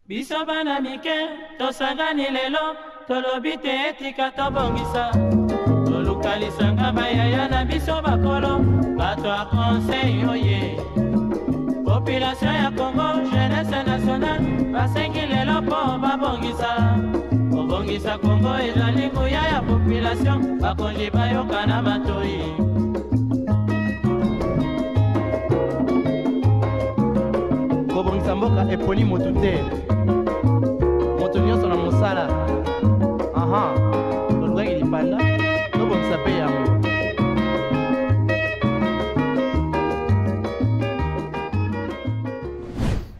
Biso bana mike, tosangani lelo, tolobite etika tobongisa. Tolukalisanga bayaya na biso bakolo, bato a conseil oye. Population ya Congo, jeunesse nationale, basengi lelo po babongisa. Obongisa Congo ezali nguya ya population, bakonji bayoka na batoi. Kobongisa mboka eponi motu te. Moto nyonso na mosala. Aha, tolukaki lipanda, tobongisa pe yango.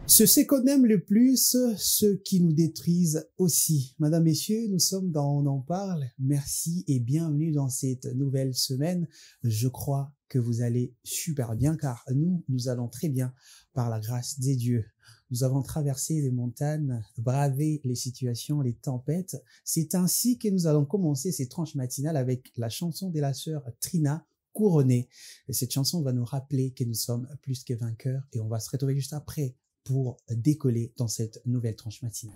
C'est qu'on aime le plus, ceux qui nous détruisent aussi. Madame, messieurs, nous sommes dans On en parle. Merci et bienvenue dans cette nouvelle semaine. Je crois que vous allez super bien car nous allons très bien par la grâce des dieux. Nous avons traversé les montagnes, bravé les situations, les tempêtes. C'est ainsi que nous allons commencer ces tranches matinales avec la chanson de la sœur Trina, Couronnée. Et cette chanson va nous rappeler que nous sommes plus que vainqueurs et on va se retrouver juste après pour décoller dans cette nouvelle tranche matinale.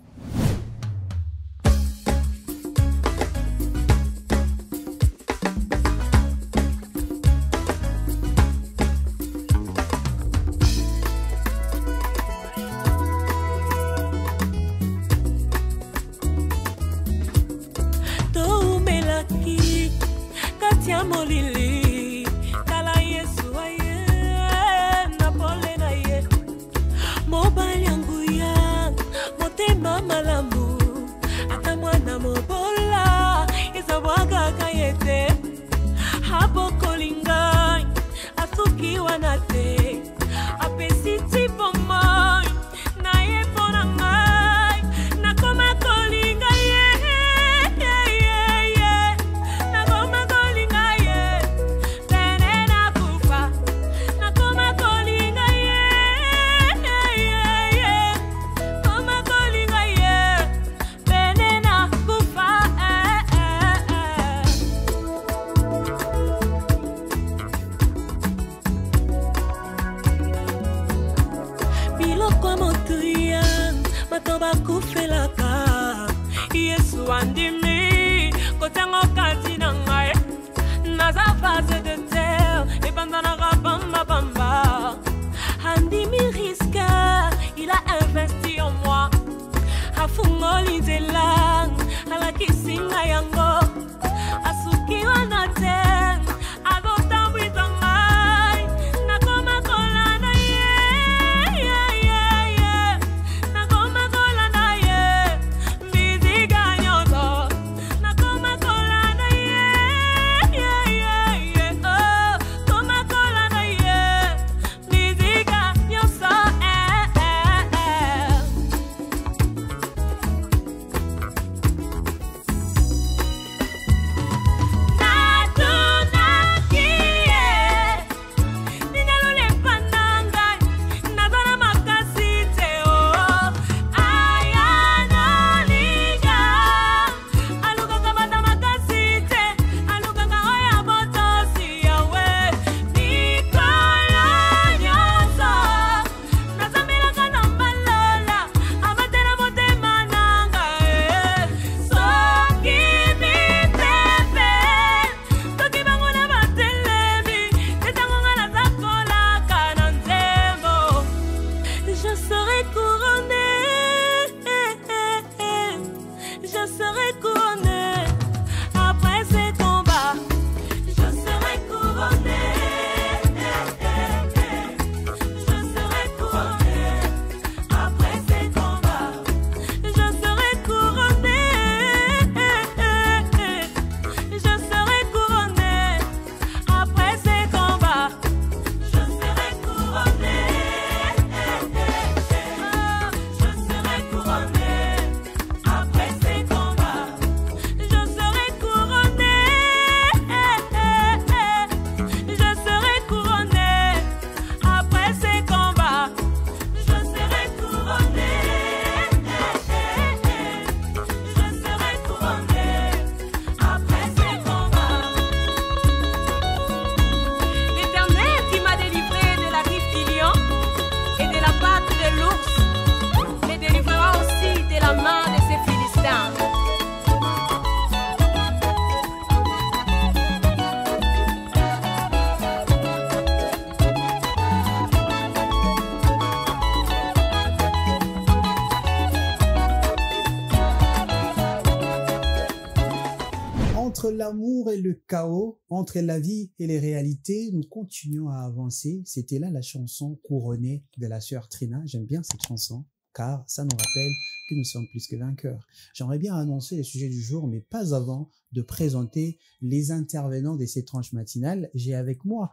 Entre l'amour et le chaos, entre la vie et les réalités, nous continuons à avancer. C'était là la chanson couronnée de la sœur Trina. J'aime bien cette chanson, car ça nous rappelle que nous sommes plus que vainqueurs. J'aimerais bien annoncer les sujets du jour, mais pas avant de présenter les intervenants de ces tranches matinales. J'ai avec moi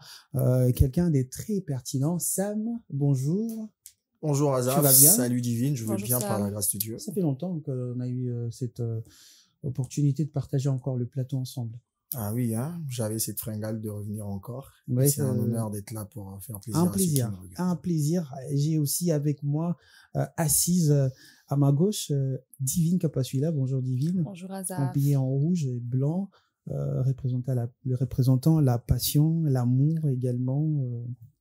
quelqu'un de très pertinent. Sam, bonjour. Bonjour Azaf, Tu vas bien? Salut Divine, je vais Bonjour bien Sam. par la grâce de Dieu. Ça fait longtemps qu'on a eu cette opportunité de partager encore le plateau ensemble. Ah oui, hein, j'avais cette fringale de revenir encore. Ouais, c'est un honneur d'être là pour faire plaisir un à ceux qui plaisir, me regardent. un plaisir. J'ai aussi avec moi, assise à ma gauche, Divine Kapassuila. Bonjour Divine. Bonjour Azaf. Habillée en rouge et blanc, représentant la passion, l'amour également.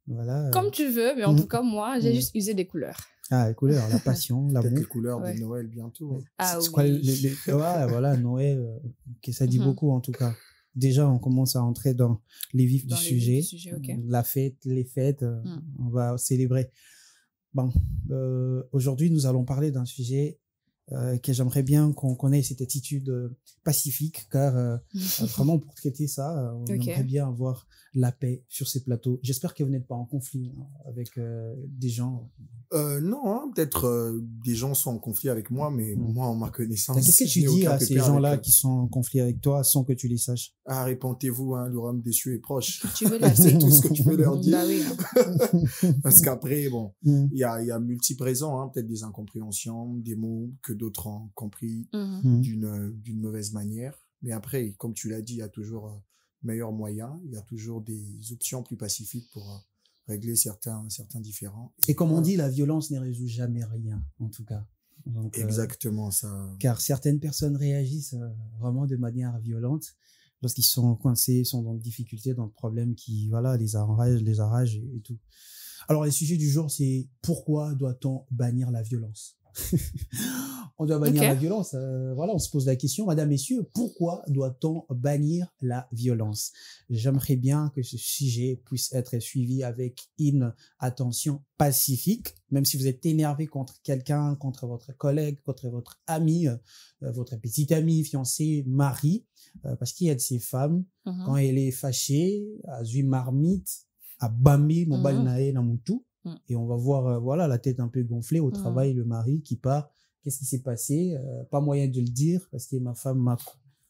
Voilà. Comme tu veux, mais en tout cas, moi, j'ai juste usé des couleurs. Ah, les couleurs, la passion, Peut-être l'amour. les couleurs Ouais. de Noël bientôt. Ah C'est quoi, oui. ouais, voilà, Noël, que ça dit beaucoup en tout cas. Déjà, on commence à entrer dans les vifs Dans du les sujet. vifs du sujet, ok. La fête, les fêtes, on va célébrer. Bon, aujourd'hui, nous allons parler d'un sujet que j'aimerais bien qu'on ait cette attitude pacifique, car vraiment, pour traiter ça, on Ok. aimerait bien avoir la paix sur ces plateaux. J'espère que vous n'êtes pas en conflit avec des gens. Non, hein, peut-être des gens sont en conflit avec moi, mais moi, en ma connaissance, Qu'est-ce que je tu n'ai dis aucun à ces pépère gens-là avec eux. qui sont en conflit avec toi sans que tu les saches? Ah, répentez-vous, hein, le royaume des cieux est proche. Tu veux la C'est tout ce que tu peux leur dire. Bah oui. Parce qu'après, bon, Mm. il y a multiples raisons, hein, peut-être des incompréhensions, des mots que d'autres ont compris Mhm. d'une mauvaise manière. Mais après, comme tu l'as dit, il y a toujours meilleur moyen, il y a toujours des options plus pacifiques pour régler certains différends. Et comme on dit, la violence ne résout jamais rien, en tout cas. Donc, Exactement ça. car certaines personnes réagissent vraiment de manière violente lorsqu'ils sont coincés, sont dans des difficultés, dans des problèmes qui, voilà, les arrachent et tout. Alors, le sujet du jour, c'est pourquoi doit-on bannir la violence? On doit bannir Ok. la violence. Voilà, on se pose la question, madame, messieurs, pourquoi doit-on bannir la violence? J'aimerais bien que ce sujet puisse être suivi avec une attention pacifique, même si vous êtes énervé contre quelqu'un, contre votre collègue, contre votre ami, votre petite amie, fiancée, mari, parce qu'il y a de ces femmes, quand elle est fâchée, à une marmite, à bambi, mon bal nae na mutu, et on va voir, voilà, la tête un peu gonflée au travail, le mari qui part. Qu'est-ce qui s'est passé? Pas moyen de le dire parce que ma femme m'a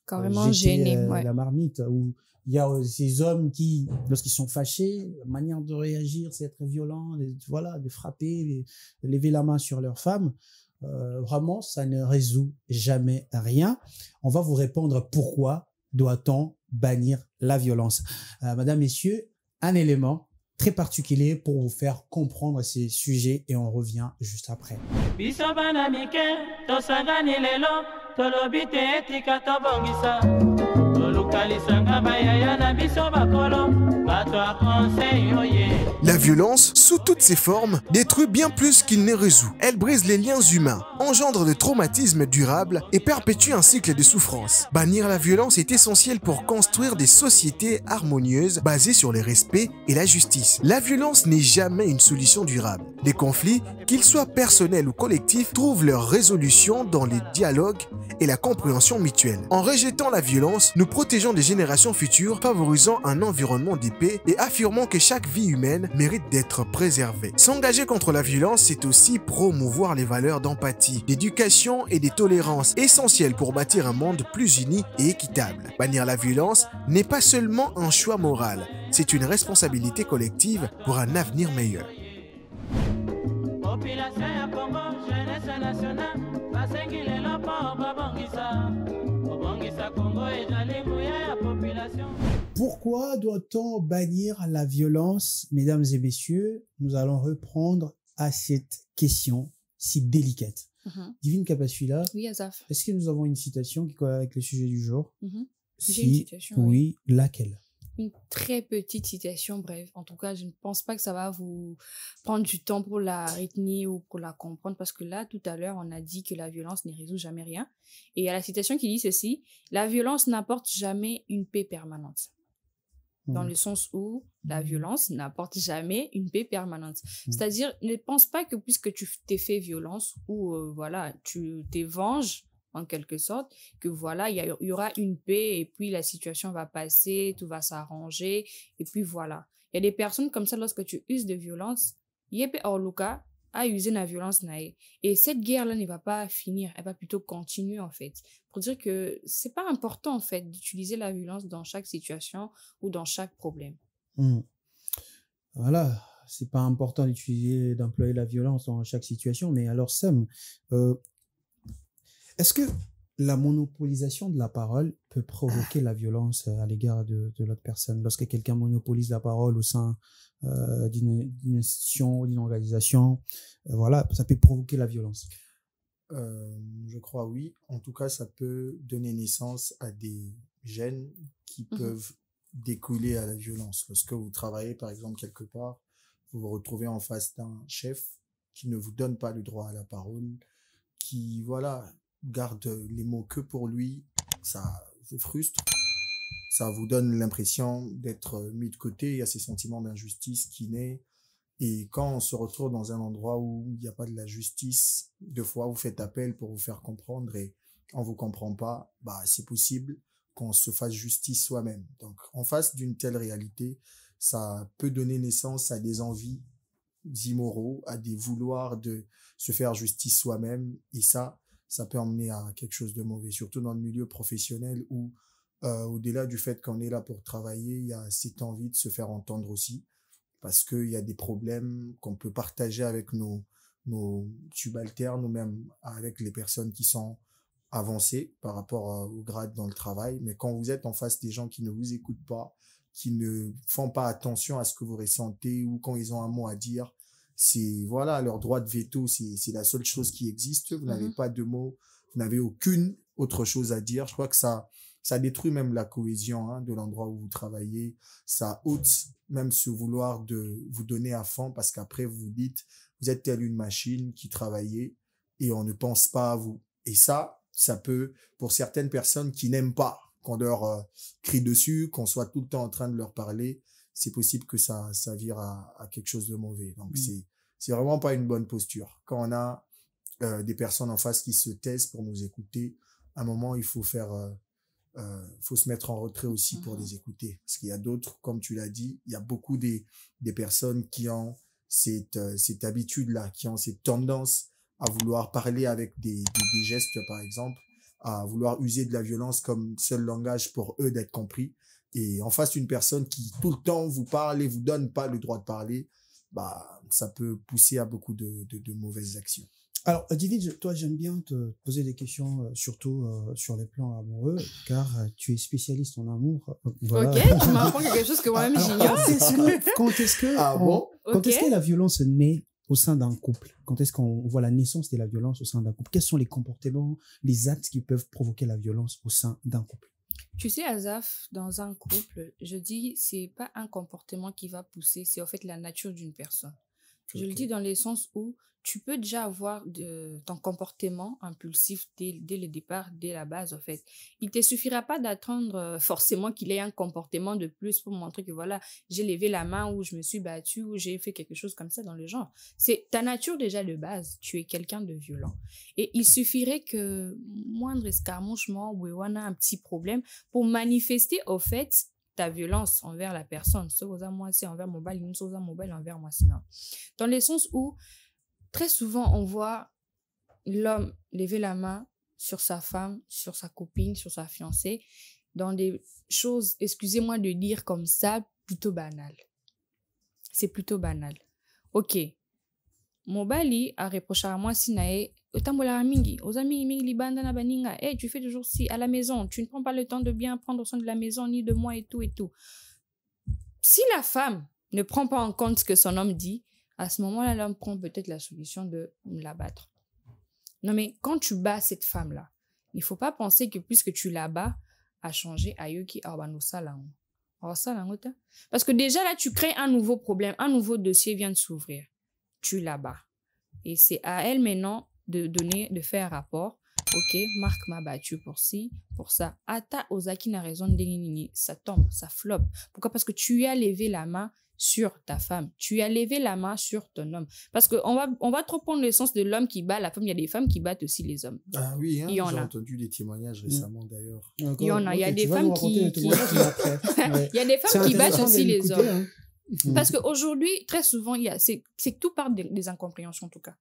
Carrément jeté, gêné. Ouais. la marmite. Ou il y a ces hommes qui, lorsqu'ils sont fâchés, la manière de réagir, c'est être violent, voilà, de frapper, de lever la main sur leur femme. Vraiment, ça ne résout jamais rien. On va vous répondre pourquoi doit-on bannir la violence. Madame, messieurs, un élément très particulier pour vous faire comprendre ces sujets et on revient juste après. biso bana mike tosangani lelo tolobi te etika tobongisa tolukalisanga bayaya na biso bakolo bato ya conseil oye. La violence, sous toutes ses formes, détruit bien plus qu'il ne résout. Elle brise les liens humains, engendre des traumatismes durables et perpétue un cycle de souffrance. Bannir la violence est essentiel pour construire des sociétés harmonieuses basées sur le respect et la justice. La violence n'est jamais une solution durable. Les conflits, qu'ils soient personnels ou collectifs, trouvent leur résolution dans les dialogues et la compréhension mutuelle. En rejetant la violence, nous protégeons des générations futures, favorisant un environnement de paix et affirmons que chaque vie humaine mérite d'être préservée. S'engager contre la violence, c'est aussi promouvoir les valeurs d'empathie, d'éducation et de tolérance, essentielles pour bâtir un monde plus uni et équitable. Bannir la violence n'est pas seulement un choix moral, c'est une responsabilité collective pour un avenir meilleur. Population ya Congo, jeunesse nationale, basengi lelo mpo babongisa Congo ezali nguya ya population. Pourquoi doit-on bannir la violence, mesdames et messieurs? Nous allons reprendre à cette question si délicate. Divine Kapassuila, Oui, Azaf. est-ce que nous avons une citation qui colle avec le sujet du jour? J'ai une citation, oui, laquelle? Une très petite citation, bref. En tout cas, je ne pense pas que ça va vous prendre du temps pour la retenir ou pour la comprendre parce que là, tout à l'heure, on a dit que la violence ne résout jamais rien. Et il y a la citation qui dit ceci: la violence n'apporte jamais une paix permanente. Dans le sens où la violence n'apporte jamais une paix permanente. C'est-à-dire, ne pense pas que puisque tu t'es fait violence ou voilà, tu t'es venges en quelque sorte, que voilà, il y aura une paix et puis la situation va passer, tout va s'arranger et puis voilà. Il y a des personnes comme ça, lorsque tu uses de violence, yépe Orluka a usé la violence nae. Et cette guerre-là ne va pas finir, elle va plutôt continuer en fait. Pour dire que c'est pas important en fait d'utiliser la violence dans chaque situation ou dans chaque problème. Voilà, c'est pas important d'employer la violence dans chaque situation, mais alors Sam, est-ce que la monopolisation de la parole peut provoquer la violence à l'égard de l'autre personne? Lorsque quelqu'un monopolise la parole au sein d'une institution, d'une organisation, voilà, ça peut provoquer la violence. Je crois oui. En tout cas, ça peut donner naissance à des gènes qui peuvent découler à la violence. Lorsque vous travaillez, par exemple, quelque part, vous vous retrouvez en face d'un chef qui ne vous donne pas le droit à la parole, qui, voilà, garde les mots que pour lui, ça vous frustre, ça vous donne l'impression d'être mis de côté, il y a ces sentiments d'injustice qui naissent. Et quand on se retrouve dans un endroit où il n'y a pas de la justice, deux fois vous faites appel pour vous faire comprendre et on vous comprend pas, bah c'est possible qu'on se fasse justice soi-même. Donc en face d'une telle réalité, ça peut donner naissance à des envies immoraux, à des vouloirs de se faire justice soi-même, et ça peut emmener à quelque chose de mauvais, surtout dans le milieu professionnel où au-delà du fait qu'on est là pour travailler, il y a cette envie de se faire entendre aussi, parce qu'il y a des problèmes qu'on peut partager avec nos subalternes ou même avec les personnes qui sont avancées par rapport au grade dans le travail. Mais quand vous êtes en face des gens qui ne vous écoutent pas, qui ne font pas attention à ce que vous ressentez, ou quand ils ont un mot à dire, c'est, voilà, leur droit de veto, c'est la seule chose qui existe. Vous n'avez pas de mots, vous n'avez aucune autre chose à dire. Je crois que ça détruit même la cohésion de l'endroit où vous travaillez. Ça ôte même ce vouloir de vous donner à fond, parce qu'après vous vous dites, vous êtes telle une machine qui travaillait et on ne pense pas à vous. Et ça peut, pour certaines personnes qui n'aiment pas qu'on leur crie dessus, qu'on soit tout le temps en train de leur parler, c'est possible que ça vire à quelque chose de mauvais. Donc c'est vraiment pas une bonne posture. Quand on a des personnes en face qui se taisent pour nous écouter, à un moment il faut faut se mettre en retrait aussi pour les écouter. Parce qu'il y a d'autres, comme tu l'as dit, il y a beaucoup des personnes qui ont cette habitude-là, qui ont cette tendance à vouloir parler avec des gestes, par exemple, à vouloir user de la violence comme seul langage pour eux d'être compris. Et en face d'une personne qui tout le temps vous parle et vous donne pas le droit de parler, bah, ça peut pousser à beaucoup de mauvaises actions. Alors, David, toi, j'aime bien te poser des questions, surtout sur les plans amoureux, car tu es spécialiste en amour. Voilà. Ok, tu m'apprends quelque chose que moi-même j'ignore. Quand est-ce que la violence naît au sein d'un couple? Quand est-ce qu'on voit la naissance de la violence au sein d'un couple? Quels sont les comportements, les actes qui peuvent provoquer la violence au sein d'un couple? Tu sais, Azaf, dans un couple, je dis, c'est pas un comportement qui va pousser, c'est en fait la nature d'une personne. Je le dis dans le sens où tu peux déjà avoir ton comportement impulsif dès le départ, dès la base, en fait. Il ne te suffira pas d'attendre forcément qu'il ait un comportement de plus pour montrer que, voilà, j'ai levé la main ou je me suis battue ou j'ai fait quelque chose comme ça dans le genre. C'est ta nature déjà de base. Tu es quelqu'un de violent. Et il suffirait que moindre escarmouchement ou un petit problème pour manifester, au fait, ta violence envers la personne. C'est envers moi, c'est envers mobile, envers moi, sinon. Dans le sens où, très souvent, on voit l'homme lever la main sur sa femme, sur sa copine, sur sa fiancée, dans des choses, excusez-moi de dire comme ça, plutôt banales. C'est plutôt banal. Ok. Mobali a reproché à moi sinae otambola mingi, aux amis mingi libanda na baninga, tu fais toujours ci à la maison, tu ne prends pas le temps de bien prendre soin de la maison ni de moi et tout et tout. Si la femme ne prend pas en compte ce que son homme dit, à ce moment-là, l'homme prend peut-être la solution de l'abattre. Non, mais quand tu bats cette femme-là, il ne faut pas penser que puisque tu la bats, à changer à eux qui parce que déjà là, tu crées un nouveau problème, un nouveau dossier vient de s'ouvrir. Tu la bats. Et c'est à elle maintenant de faire un rapport. Ok, Marc m'a battu pour ci, pour ça. Ata Ozaki n'a raison de ça tombe, ça floppe. Pourquoi? Parce que tu as levé la main sur ta femme. Tu as levé la main sur ton homme. Parce qu'on va trop prendre le sens de l'homme qui bat la femme. Il y a des femmes qui battent aussi les hommes. Ah oui, hein, Il y en j'ai a. entendu des témoignages récemment d'ailleurs. D'accord. Il y en a. Il y a Ok, des tu vas femmes nous raconter le qui- témoignage après. Ouais. Il y a des C'est femmes qui battent intéressant aussi de les l'écouter, hommes. hein. Parce qu'aujourd'hui, très souvent, c'est que tout part des incompréhensions en tout cas.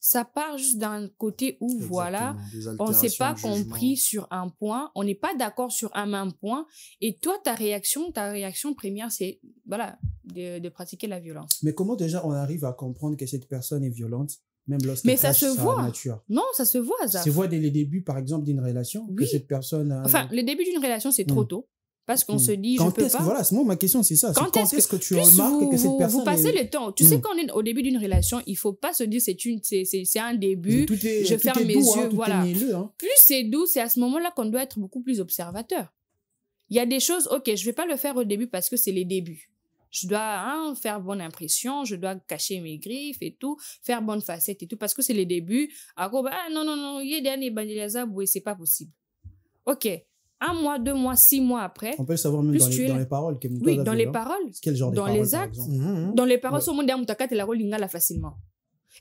Ça part juste d'un côté où, voilà, Exactement, on ne s'est pas des altérations de compris jugement. sur un point, on n'est pas d'accord sur un même point, et toi, ta réaction première, c'est, voilà, de pratiquer la violence. Mais comment déjà on arrive à comprendre que cette personne est violente, même lorsqu'elle Mais ça cache se sa voit. nature? Non, ça se voit, Ça Zaf. se voit dès les débuts, par exemple, d'une relation, que Oui. cette personne... Enfin, le début d'une relation, c'est trop tôt, parce qu'on se dit, je quand peux est-ce pas. que, voilà, moi, ma question, c'est ça. C'est Quand est-ce que tu Plus remarques que cette personne vous passez est... le temps. Tu sais, quand on est au début d'une relation, il faut pas se dire c'est un début. Tout est, je tout ferme est mes doux, yeux, hein, tout voilà. est mielleux, hein. Plus c'est doux, c'est à ce moment-là qu'on doit être beaucoup plus observateur. Il y a des choses, ok, je vais pas le faire au début parce que c'est les débuts. Je dois faire bonne impression, je dois cacher mes griffes et tout, faire bonne facette et tout, parce que c'est les débuts. Alors, non, il y a des années, c'est pas possible. Ok, 1 mois, 2 mois, 6 mois après, On peut le savoir même Plus dans tu es dans là. les paroles. Que oui, dans les paroles, Quel genre de dans paroles, les par actes, exemple? dans les paroles, Ouais. sur mon Moutaka, tu la relingala facilement.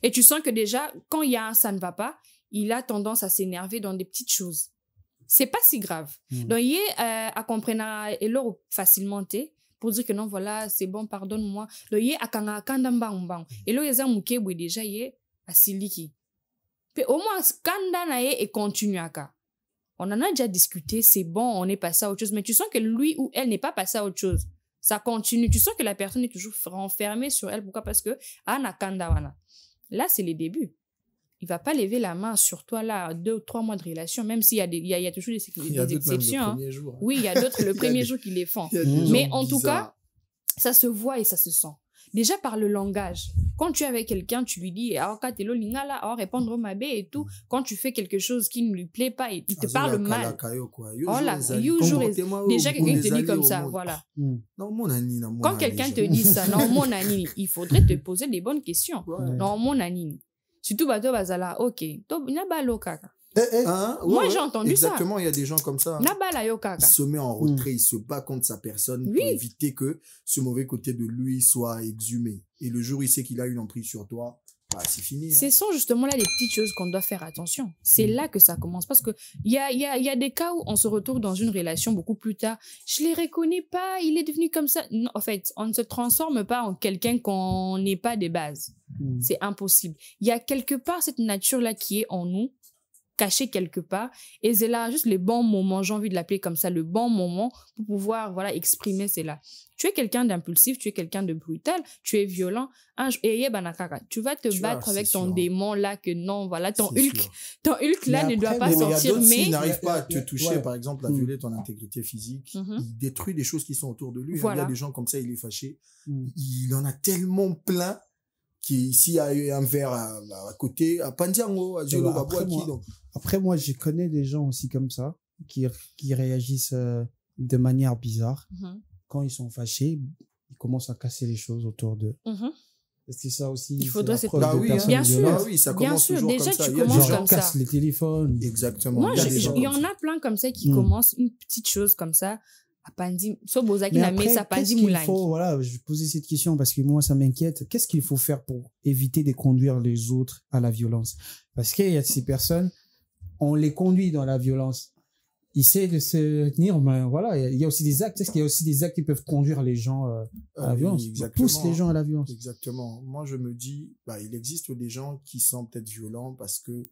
Et tu sens que déjà, quand il y a un ça ne va pas, il a tendance à s'énerver dans des petites choses. C'est pas si grave. Donc, il est à comprendre et leur facilement pour dire que non, voilà, c'est bon, pardonne-moi. Donc, il est à kandambang. Et là, il y a un mouké déjà, il est à siliki. Puis au moins, kandana et continue à ka. On en a déjà discuté, c'est bon, on est passé à autre chose. Mais tu sens que lui ou elle n'est pas passé à autre chose. Ça continue. Tu sens que la personne est toujours renfermée sur elle. Pourquoi? Parce que là, c'est les débuts. Il va pas lever la main sur toi là 2 ou 3 mois de relation, même s'il y a il y a toujours Il y a des d'autres même exceptions. le Hein. premier jour. Oui, il y a d'autres le Il y a premier des- jour qui les font. Il y a des Mais gens en tout bizarres. cas, ça se voit et ça se sent. Déjà par le langage. Quand tu es avec quelqu'un, tu lui dis répondre ma bé et tout. Quand tu fais quelque chose qui ne lui plaît pas, il te parle mal. Voilà, déjà quelqu'un te dit comme ça, voilà. Quand quelqu'un te dit ça, non, mon ami, il faudrait te poser des bonnes questions. Non, mon ami. Surtout, bazala, ok. Moi, j'ai entendu Exactement, il y a des gens comme ça. Il se met en retrait, il se bat contre sa personne Oui. pour éviter que ce mauvais côté de lui soit exhumé. Et le jour où il sait qu'il a une emprise sur toi, bah, c'est fini. Hein. Ce sont justement là les petites choses qu'on doit faire attention. C'est là que ça commence. Parce qu'il y a des cas où on se retrouve dans une relation beaucoup plus tard. Je ne les reconnais pas, il est devenu comme ça. Non, en fait, on ne se transforme pas en quelqu'un qu'on n'est pas de base. C'est impossible. Il y a quelque part cette nature-là qui est en nous, cachée quelque part. Et c'est là juste les bons moments, j'ai envie de l'appeler comme ça, le bon moment pour pouvoir exprimer cela. Tu es quelqu'un d'impulsif, tu es quelqu'un de brutal, tu es violent. Tu vas te battre avec ton démon là que non, voilà, ton Hulk là ne doit pas mais sortir. Mais Mais s'il n'arrive pas à te toucher, Ouais. par exemple, à violer ton intégrité physique, il détruit des choses qui sont autour de lui. Voilà. Il y a des gens comme ça, il est fâché. Il en a tellement plein s'il y a un verre à côté, à Pandiango, à Djolo, à Boaki. Après, moi, je connais des gens aussi comme ça qui réagissent de manière bizarre. Quand ils sont fâchés, ils commencent à casser les choses autour d'eux. Est-ce que ça aussi, il faudrait c'est se la preuve de bien personnes sûr, violentes? oui, ça bien commence sûr. toujours Déjà, comme ça. tu Il y a des commences gens- comme casse ça. les téléphones. Exactement. Moi, Il y a des gens il y comme en ça. a plein comme ça qui commencent une petite chose comme ça. À Pandi, Sobozaki n'a mis sa Pandi qu'est-ce qu'il Moulangi. faut, voilà, je posais cette question parce que moi, ça m'inquiète. Qu'est-ce qu'il faut faire pour éviter de conduire les autres à la violence? Parce qu'il y a ces personnes, on les conduit dans la violence. Ils essaient de se tenir, mais voilà, il y a aussi des actes. Est-ce qu'il y a aussi des actes qui peuvent conduire les gens à la violence? Exactement. Poussent les gens à la violence. Exactement. Moi, je me dis, il existe des gens qui sont peut-être violents parce que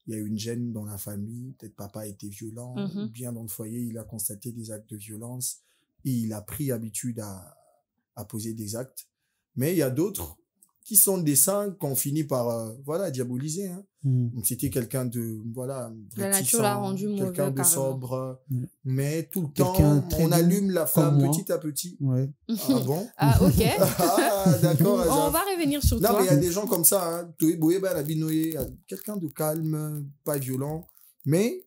il y a une gêne dans la famille, peut-être papa était violent, ou bien dans le foyer, il a constaté des actes de violence et il a pris habitude à poser des actes. Mais il y a d'autres qui sont des saints qu'on finit par diaboliser. Hein. Donc, c'était quelqu'un de La nature l'a rendu mauvais, quelqu'un de carrément. sobre, mais tout le Quelqu'un temps, très on doux, allume la flamme comme moi. petit à petit. Ouais. Ah bon? Ah, ok. Ah, d'accord. On Azaf. va revenir sur Non, toi. mais il y a des gens comme ça, hein. Quelqu'un de calme, pas violent, mais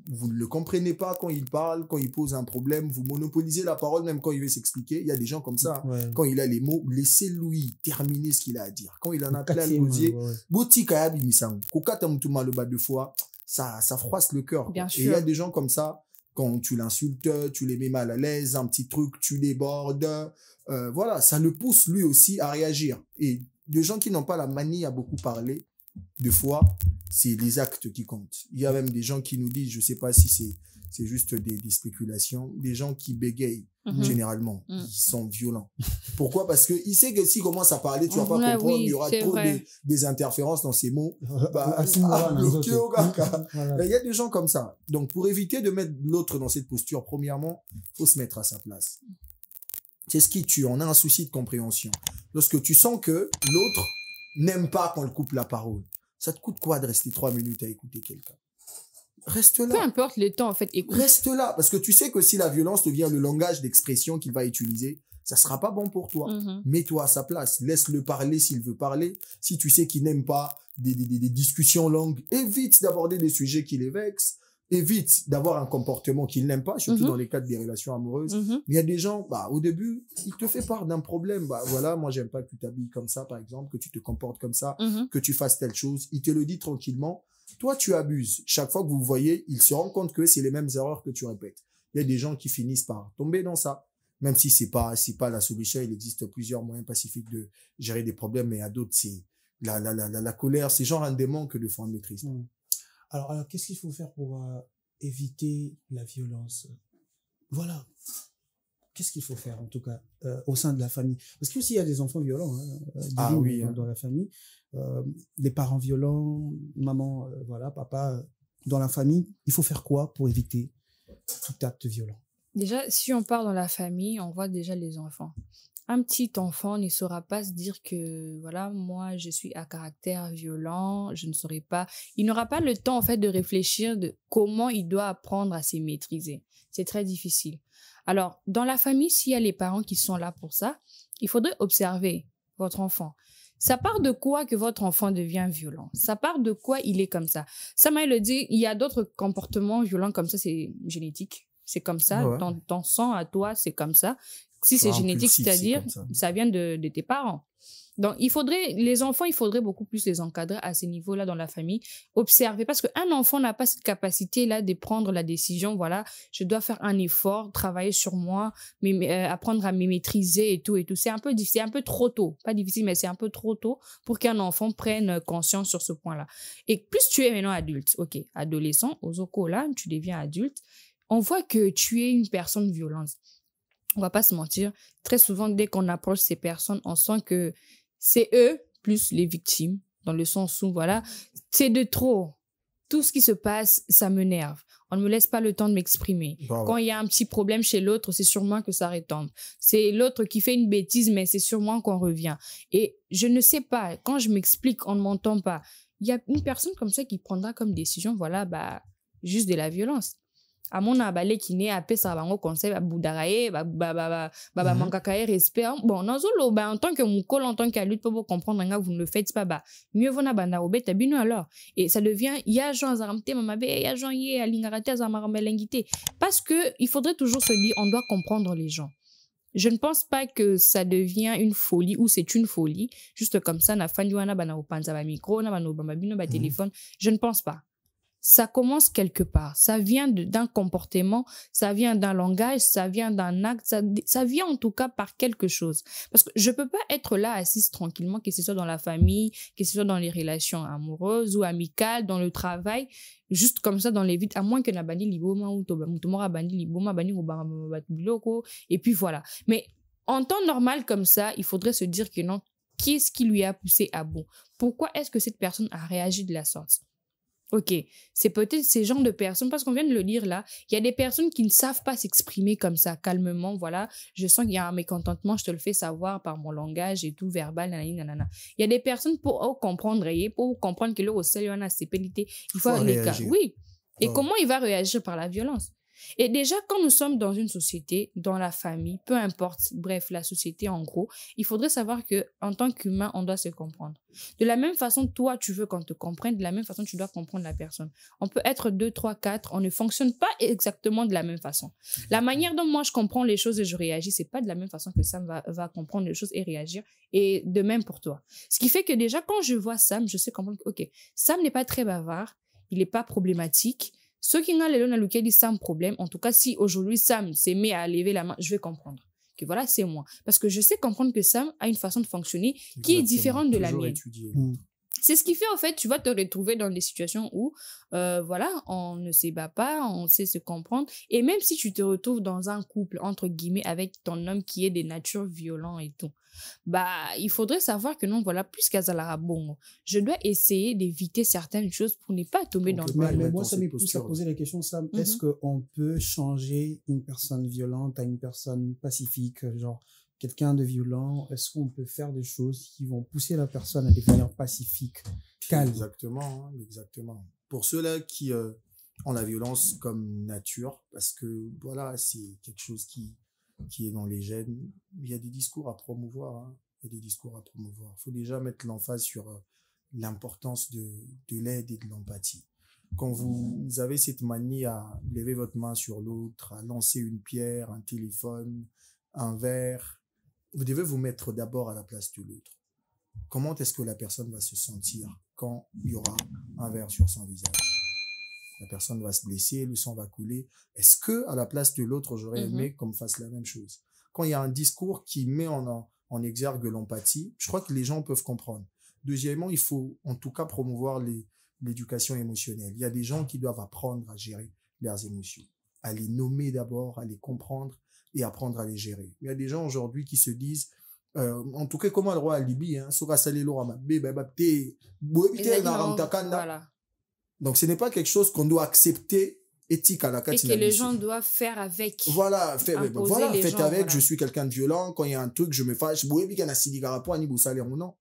vous ne le comprenez pas quand il parle, quand il pose un problème, vous monopolisez la parole même quand il veut s'expliquer. Il y a des gens comme ça. Hein. Ouais. Quand il a les mots, laissez-lui terminer ce qu'il a à dire. Quand il en a plein le Quatrième, gosier, ouais. boutique à Abimisan, kokata mutuma le bas 2 fois, ça froisse le cœur. Bien Et sûr. il y a des gens comme ça, quand tu l'insultes, tu les mets mal à l'aise, un petit truc, tu débordes. Voilà, ça le pousse lui aussi à réagir. Et des gens qui n'ont pas la manie à beaucoup parler, des fois, c'est les actes qui comptent. Il y a même des gens qui nous disent, je sais pas si c'est juste des spéculations, des gens qui bégayent, généralement, ils sont violents. Pourquoi? Parce que il sait que s'il commence à parler, tu vas pas comprendre, il y aura trop des interférences dans ses mots. Il y a des gens comme ça. Donc, pour éviter de mettre l'autre dans cette posture, premièrement, faut se mettre à sa place. C'est ce qui tue. On a un souci de compréhension. Lorsque tu sens que l'autre n'aime pas qu'on le coupe la parole, ça te coûte quoi de rester 3 minutes à écouter quelqu'un? Reste là. Peu importe le temps, en fait, écoute. Reste là, parce que tu sais que si la violence devient le langage d'expression qu'il va utiliser, ça sera pas bon pour toi. Mets-toi à sa place. Laisse-le parler s'il veut parler. Si tu sais qu'il n'aime pas des discussions longues, évite d'aborder des sujets qui les vexent. Évite d'avoir un comportement qu'il n'aime pas, surtout dans les cadres des relations amoureuses. Il y a des gens, au début, il te fait part d'un problème. Voilà, moi, j'aime pas que tu t'habilles comme ça, par exemple, que tu te comportes comme ça, que tu fasses telle chose. Il te le dit tranquillement. Toi, tu abuses. Chaque fois que vous vous voyez, il se rend compte que c'est les mêmes erreurs que tu répètes. Il y a des gens qui finissent par tomber dans ça. Même si c'est pas la solution, il existe plusieurs moyens pacifiques de gérer des problèmes, mais à d'autres, c'est la colère, c'est genre un démon que de fois on maîtrise. Alors, qu'est-ce qu'il faut faire pour éviter la violence? Voilà. Qu'est-ce qu'il faut faire, en tout cas, au sein de la famille? Parce que s'il y a des enfants violents, dans la famille, des parents violents, maman, papa, dans la famille, il faut faire quoi pour éviter tout acte violent? Déjà, si on part dans la famille, on voit déjà les enfants. Un petit enfant ne saura pas se dire que, voilà, moi, je suis à caractère violent, je ne saurais pas. Il n'aura pas le temps, en fait, de réfléchir de comment il doit apprendre à se maîtriser. C'est très difficile. Alors, dans la famille, s'il y a les parents qui sont là pour ça, il faudrait observer votre enfant. Ça part de quoi que votre enfant devient violent? Ça part de quoi il est comme ça? Samaël le dit, il y a d'autres comportements violents comme ça, c'est génétique. C'est comme ça, dans ton sang à toi, c'est comme ça. Si c'est génétique, c'est-à-dire, ça vient de tes parents. Donc, les enfants, il faudrait beaucoup plus les encadrer à ce niveau-là dans la famille, observer, parce qu'un enfant n'a pas cette capacité-là de prendre la décision, voilà, je dois faire un effort, travailler sur moi, apprendre à me maîtriser et tout. C'est un peu trop tôt, pas difficile, mais c'est un peu trop tôt pour qu'un enfant prenne conscience sur ce point-là. Et plus tu es maintenant adulte, ok, adolescent, Ozoko, là, tu deviens adulte, on voit que tu es une personne violente. On va pas se mentir, très souvent, dès qu'on approche ces personnes, on sent que c'est eux plus les victimes, dans le sens où, voilà, c'est de trop. Tout ce qui se passe, ça m'énerve. On ne me laisse pas le temps de m'exprimer. Quand il y a un petit problème chez l'autre, c'est sûrement que ça retombe. C'est l'autre qui fait une bêtise, mais c'est sûrement qu'on revient. Et je ne sais pas, quand je m'explique, on ne m'entend pas. Il y a une personne comme ça qui prendra comme décision, voilà, juste de la violence. À mon abalé qui n'est à paix ça va conseil boudaraye mankakaye respect bon nazolo en tant que mon col en tant qu'adulte pour comprendre vous ne le faites pas mieux vaut na banda obeta bino alors et ça devient il y a gens zaramte mamabe il y a gens yé alingarate zamarambelengité parce que il faudrait toujours se dire on doit comprendre les gens. Je ne pense pas que ça devient une folie ou c'est une folie juste comme ça na fandiwana bana opanza ba micro na bana obamba bino ba téléphone. Je ne pense pas. Ça commence quelque part. Ça vient d'un comportement, ça vient d'un langage, ça vient d'un acte, ça vient en tout cas par quelque chose. Parce que je peux pas être là assise tranquillement, que ce soit dans la famille, que ce soit dans les relations amoureuses ou amicales, dans le travail, juste comme ça dans les vides, à moins que na bandi liboma ou tomora bandi liboma bandi biloko et puis voilà. Mais en temps normal comme ça, il faudrait se dire que non, qu'est-ce qui lui a poussé à bout? Pourquoi est-ce que cette personne a réagi de la sorte? Ok, c'est peut-être ces genres de personnes, parce qu'on vient de le dire là, il y a des personnes qui ne savent pas s'exprimer comme ça, calmement, voilà, je sens qu'il y a un mécontentement, je te le fais savoir par mon langage et tout, verbal, nanana. Il y a des personnes pour comprendre que le recel, il faut les cas. Oui, et comment il va réagir par la violence? Et déjà, quand nous sommes dans une société, dans la famille, peu importe, bref, la société en gros, il faudrait savoir que en tant qu'humain, on doit se comprendre. De la même façon, toi, tu veux qu'on te comprenne, de la même façon, tu dois comprendre la personne. On peut être 2, 3, 4, on ne fonctionne pas exactement de la même façon. La manière dont moi, je comprends les choses et je réagis, c'est pas de la même façon que Sam va comprendre les choses et réagir. Et de même pour toi. Ce qui fait que déjà, quand je vois Sam, je sais comprendre que, ok, Sam n'est pas très bavard, il n'est pas problématique. Ce qui n'a le lequel dit sans problème, en tout cas, si aujourd'hui Sam s'est mis à lever la main, je vais comprendre que voilà, c'est moi. Parce que je sais comprendre que Sam a une façon de fonctionner qui est différente de la Toujours mienne. étudier. C'est ce qui fait, en fait, tu vas te retrouver dans des situations où, voilà, on ne se bat pas, on sait se comprendre. Et même si tu te retrouves dans un couple, entre guillemets, avec ton homme qui est de nature violent et tout, bah, il faudrait savoir que non, voilà, plus qu'Azalara, bon, je dois essayer d'éviter certaines choses pour ne pas tomber dans le Ouais, mal. Mais dans moi, ça cette me pousse à posture. poser la question, Sam. Est-ce qu'on peut changer une personne violente à une personne pacifique, genre quelqu'un de violent? Est-ce qu'on peut faire des choses qui vont pousser la personne à devenir pacifique, calme? Exactement, hein, exactement. Pour ceux-là qui ont la violence comme nature, parce que voilà, c'est quelque chose qui est dans les gènes, il y a des discours à promouvoir. Hein. Il y a des discours à promouvoir. Il faut déjà mettre l'emphase sur l'importance de l'aide et de l'empathie. Quand vous avez cette manie à lever votre main sur l'autre, à lancer une pierre, un téléphone, un verre, vous devez vous mettre d'abord à la place de l'autre. Comment est-ce que la personne va se sentir quand il y aura un verre sur son visage? La personne va se blesser, le sang va couler. Est-ce que, à la place de l'autre, j'aurais aimé qu'on me fasse la même chose? Quand il y a un discours qui met en exergue l'empathie, je crois que les gens peuvent comprendre. Deuxièmement, il faut en tout cas promouvoir l'éducation émotionnelle. Il y a des gens qui doivent apprendre à gérer leurs émotions, à les nommer d'abord, à les comprendre et apprendre à les gérer. Il y a des gens aujourd'hui qui se disent, en tout cas, comment le roi à Libye, hein, Voilà. donc, ce n'est pas quelque chose qu'on doit accepter éthique à la Et que les gens doivent faire avec. Voilà, faites avec. Voilà. Je suis quelqu'un de violent. Quand il y a un truc, je me fâche. Non.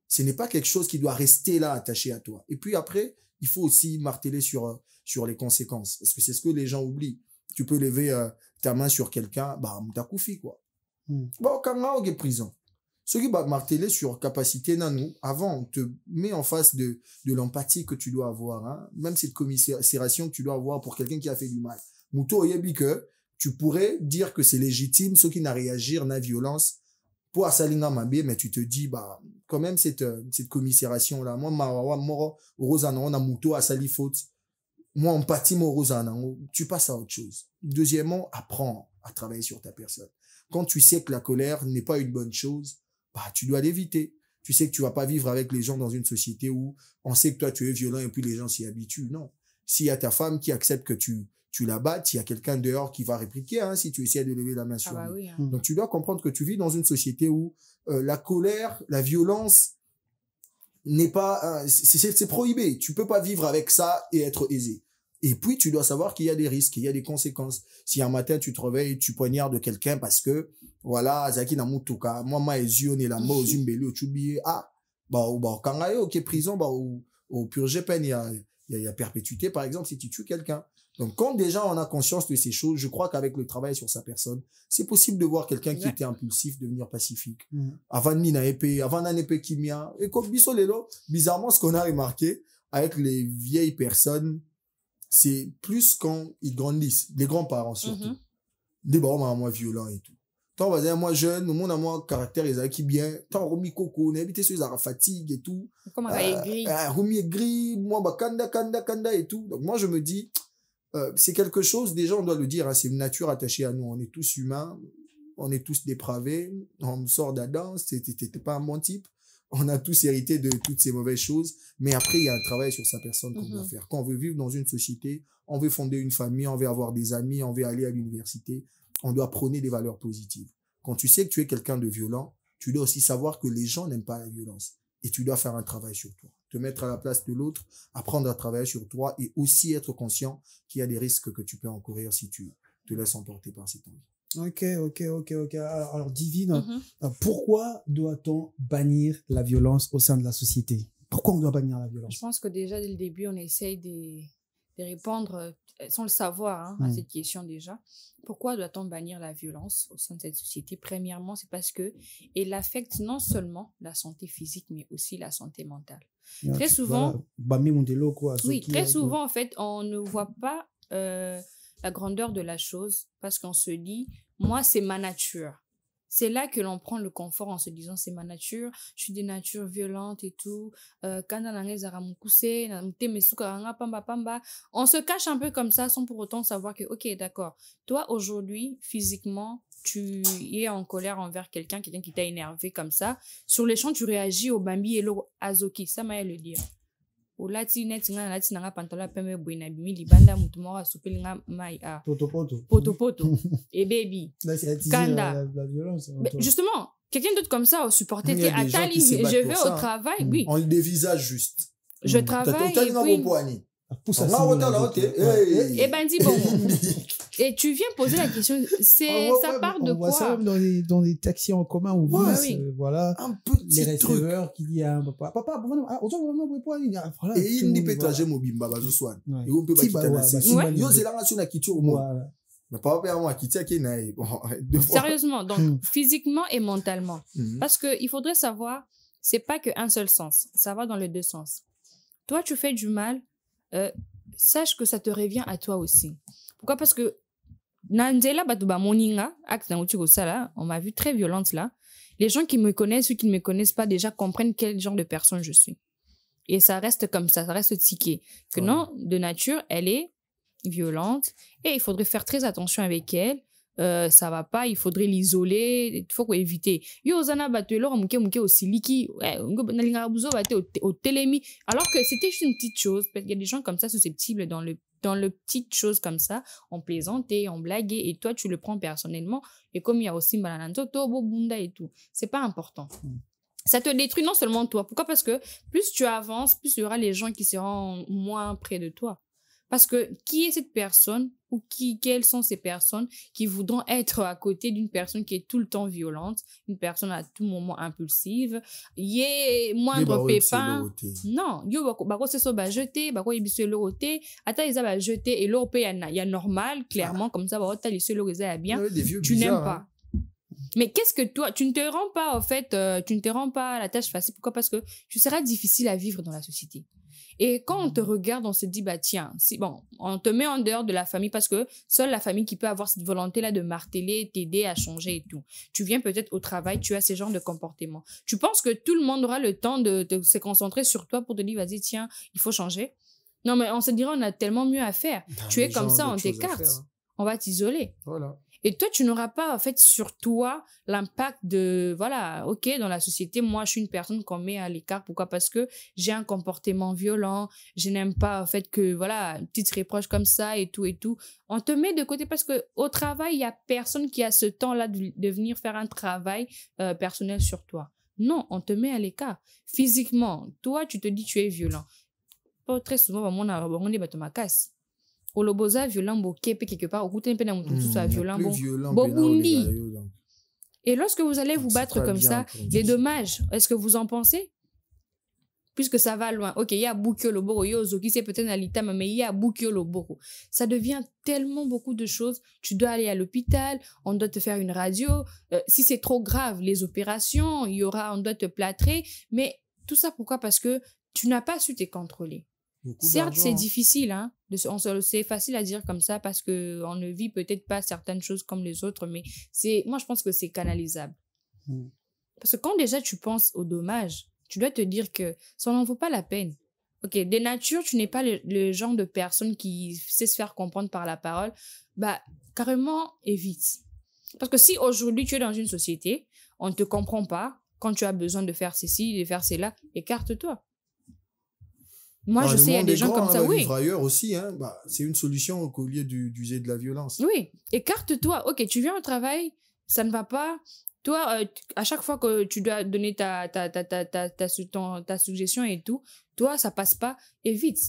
Ce n'est pas quelque chose qui doit rester là attaché à toi. Et puis après, il faut aussi marteler sur les conséquences. Parce que c'est ce que les gens oublient. Tu peux lever ta main sur quelqu'un, bah, t'as koufi, quoi. Bon, quand on est prison. Ce qui va marteler sur capacité nanou, avant, on te met en face de l'empathie que tu dois avoir, hein. Même cette commisération que tu dois avoir pour quelqu'un qui a fait du mal. Mouto yebi que tu pourrais dire que c'est légitime, ceux qui n'a réagir, n'a violence, pour Asalinga Mabé, mais tu te dis, bah, quand même, cette commisération-là, moi, moro, Rosana, on a Mouto, Asali faute. Moi, empathie, moi, Rosana, tu passes à autre chose. Deuxièmement, apprends à travailler sur ta personne. Quand tu sais que la colère n'est pas une bonne chose, bah, tu dois l'éviter. Tu sais que tu vas pas vivre avec les gens dans une société où on sait que toi, tu es violent et puis les gens s'y habituent. Non. S'il y a ta femme qui accepte que tu la battes, il y a quelqu'un dehors qui va répliquer, hein, si tu essaies de lever la main sur lui. Oui, hein. Donc, tu dois comprendre que tu vis dans une société où la colère, la violence n'est pas... c'est prohibé. Tu peux pas vivre avec ça et être aisé. Et puis, tu dois savoir qu'il y a des risques, il y a des conséquences. Si un matin, tu te réveilles, tu poignardes quelqu'un parce que, voilà, Zaki na mutuka, moi, ma ezio, ne la mo, zumbeli, au chubi, ah, bah, quand il y a, ok, prison, bah, au purgé peine, il y a perpétuité, par exemple, si tu tues quelqu'un. Donc, quand déjà on a conscience de ces choses, je crois qu'avec le travail sur sa personne, c'est possible de voir quelqu'un qui était impulsif devenir pacifique. Avant Nina épée, avant Nana épée kimia. Et comme Bissolelo, bizarrement, ce qu'on a remarqué avec les vieilles personnes, c'est plus quand ils grandissent, les grands-parents surtout. Des parents moins violents et tout. Tant vas moi jeune, mon amour caractère ils qui bien, tant romi coco, n'habiter sur la fatigue et tout. Comme aigri. Romi aigri, moi bah kanda et tout. Donc moi je me dis c'est quelque chose, déjà on doit le dire, hein, c'est une nature attachée à nous, on est tous humains, on est tous dépravés, on sort d'Adam, t'es pas un bon type. On a tous hérité de toutes ces mauvaises choses, mais après, il y a un travail sur sa personne qu'on doit faire. Quand on veut vivre dans une société, on veut fonder une famille, on veut avoir des amis, on veut aller à l'université, on doit prôner des valeurs positives. Quand tu sais que tu es quelqu'un de violent, tu dois aussi savoir que les gens n'aiment pas la violence. Et tu dois faire un travail sur toi. Te mettre à la place de l'autre, apprendre à travailler sur toi et aussi être conscient qu'il y a des risques que tu peux encourir si tu te laisses emporter par cette envie. Ok. Alors, Divine, pourquoi doit-on bannir la violence au sein de la société? Pourquoi on doit bannir la violence? Je pense que déjà, dès le début, on essaye de répondre, sans le savoir, à cette question déjà. Pourquoi doit-on bannir la violence au sein de cette société? Premièrement, c'est parce que elle affecte non seulement la santé physique, mais aussi la santé mentale. Très souvent, très souvent, en fait, on ne voit pas la grandeur de la chose parce qu'on se dit, moi, c'est ma nature. c'est là que l'on prend le confort en se disant c'est ma nature, je suis des natures violentes et tout. On se cache un peu comme ça sans pour autant savoir que, ok, d'accord, toi aujourd'hui, physiquement, tu es en colère envers quelqu'un qui t'a énervé comme ça. Sur les champs, tu réagis au bambi et l'eau azoki, ça m'a le dire. Olati net nga lati nanga pantalon pembe boina bimi libanda mutu moko asopeli nga mai a poto et baby Là, c'est attiser Kanda. la violence. Mais justement quelqu'un d'autre comme ça au supporter Il y a des gens Atali qui se battent je pour vais ça, au hein. travail oui On le dévisage juste. je travaille et puis Pousse et ben dis bon et tu viens poser la question c'est ça part de on voit ça quoi même dans les taxis en commun ou Ouais, bus, oui. voilà. Un Les petit truc. receveurs qui disent à papa, voilà. Et il n'y peut voilà. pas mobimba bazoswan. Ouais. Et on peut pas Tiba, quitter ouais, la bah, session. ouais. Yo c'est là sur la quitte au moins. Voilà. Mais pas à moi quitter qui naï. Bon, deux fois. sérieusement donc physiquement et mentalement Mhm. parce que il faudrait savoir c'est pas que un seul sens ça va dans les deux sens toi tu fais du mal sache que ça te revient à toi aussi pourquoi parce que Nanzela Batuba Moninga, acte dans Sala, on m'a vu très violente là. Les gens qui me connaissent, ceux qui ne me connaissent pas déjà comprennent quel genre de personne je suis. Et ça reste comme ça reste tiqué. Que non, de nature, elle est violente et il faudrait faire très attention avec elle. Ça va pas, il faudrait l'isoler, il faut éviter. Yo zana batuelo muke aussi liki, au télémi. Alors que c'était juste une petite chose. Il y a des gens comme ça susceptibles dans le petites choses comme ça, on plaisantait, on blaguait, et toi, tu le prends personnellement. Et comme il y a aussi Malanantoto, Bobunda et tout, c'est pas important. Ça te détruit non seulement toi. Pourquoi? Parce que plus tu avances, plus il y aura les gens qui seront moins près de toi. Parce que qui est cette personne ou quelles sont ces personnes qui voudront être à côté d'une personne qui est tout le temps violente, une personne à tout moment impulsive, y est moindre pépin. Non, yo bako c'est ça ba jeter, bako ibiso loroté, ata isa ba jeter et l'or il y a normal clairement comme ça ba ota liso loreza bien. Tu n'aimes pas. Mais qu'est-ce que toi, tu ne te rends pas en fait, tu ne te rends pas à la tâche facile. Pourquoi? Parce que tu seras difficile à vivre dans la société. Et quand on te regarde, on se dit, bah tiens, bon, on te met en dehors de la famille parce que seule la famille qui peut avoir cette volonté-là de marteler, t'aider à changer et tout. Tu viens peut-être au travail, tu as ces genres de comportements. Tu penses que tout le monde aura le temps de se concentrer sur toi pour te dire, vas-y, tiens, il faut changer. Non, mais on se dirait, on a tellement mieux à faire. Tu es comme ça, on t'écarte. On va t'isoler. Voilà. Et toi, tu n'auras pas, en fait, sur toi, l'impact de, voilà, ok, dans la société, moi, je suis une personne qu'on met à l'écart. Pourquoi? Parce que j'ai un comportement violent. Je n'aime pas, en fait, que, voilà, une petite reproche comme ça et tout et tout. On te met de côté parce que au travail, il y a personne qui a ce temps-là de venir faire un travail personnel sur toi. Non, on te met à l'écart. Physiquement, toi, tu te dis tu es violent. Pas très souvent, on est battu ma casse. Oloboza violent boké quelque part au côté pena mutu soit violent bobundi. Et lorsque vous allez vous battre comme ça, les dommages, est-ce que vous en pensez? Puisque ça va loin. OK, il y a Bukyo Loboro, Yozo qui c'est peut-être Alita mais il y a Bukyo Loboro. Ça devient tellement beaucoup de choses. Tu dois aller à l'hôpital, on doit te faire une radio, si c'est trop grave, les opérations, on doit te plâtrer, mais tout ça pourquoi? Parce que tu n'as pas su te contrôler. Certes, c'est difficile, hein. C'est facile à dire comme ça parce que on ne vit peut-être pas certaines choses comme les autres, mais moi, je pense que c'est canalisable. Parce que quand déjà tu penses aux dommages, tu dois te dire que ça n'en vaut pas la peine. Ok, de nature, tu n'es pas le genre de personne qui sait se faire comprendre par la parole. Bah, carrément, évite. Parce que si aujourd'hui tu es dans une société, on ne te comprend pas, quand tu as besoin de faire ceci, de faire cela, écarte-toi. Moi, je sais, il y a des gens comme ça, oui. Ailleurs aussi, hein, c'est une solution au lieu d'user de la violence. Oui, écarte-toi. Ok, tu viens au travail, ça ne va pas. Toi, à chaque fois que tu dois donner ta suggestion et tout, toi, ça passe pas, évite.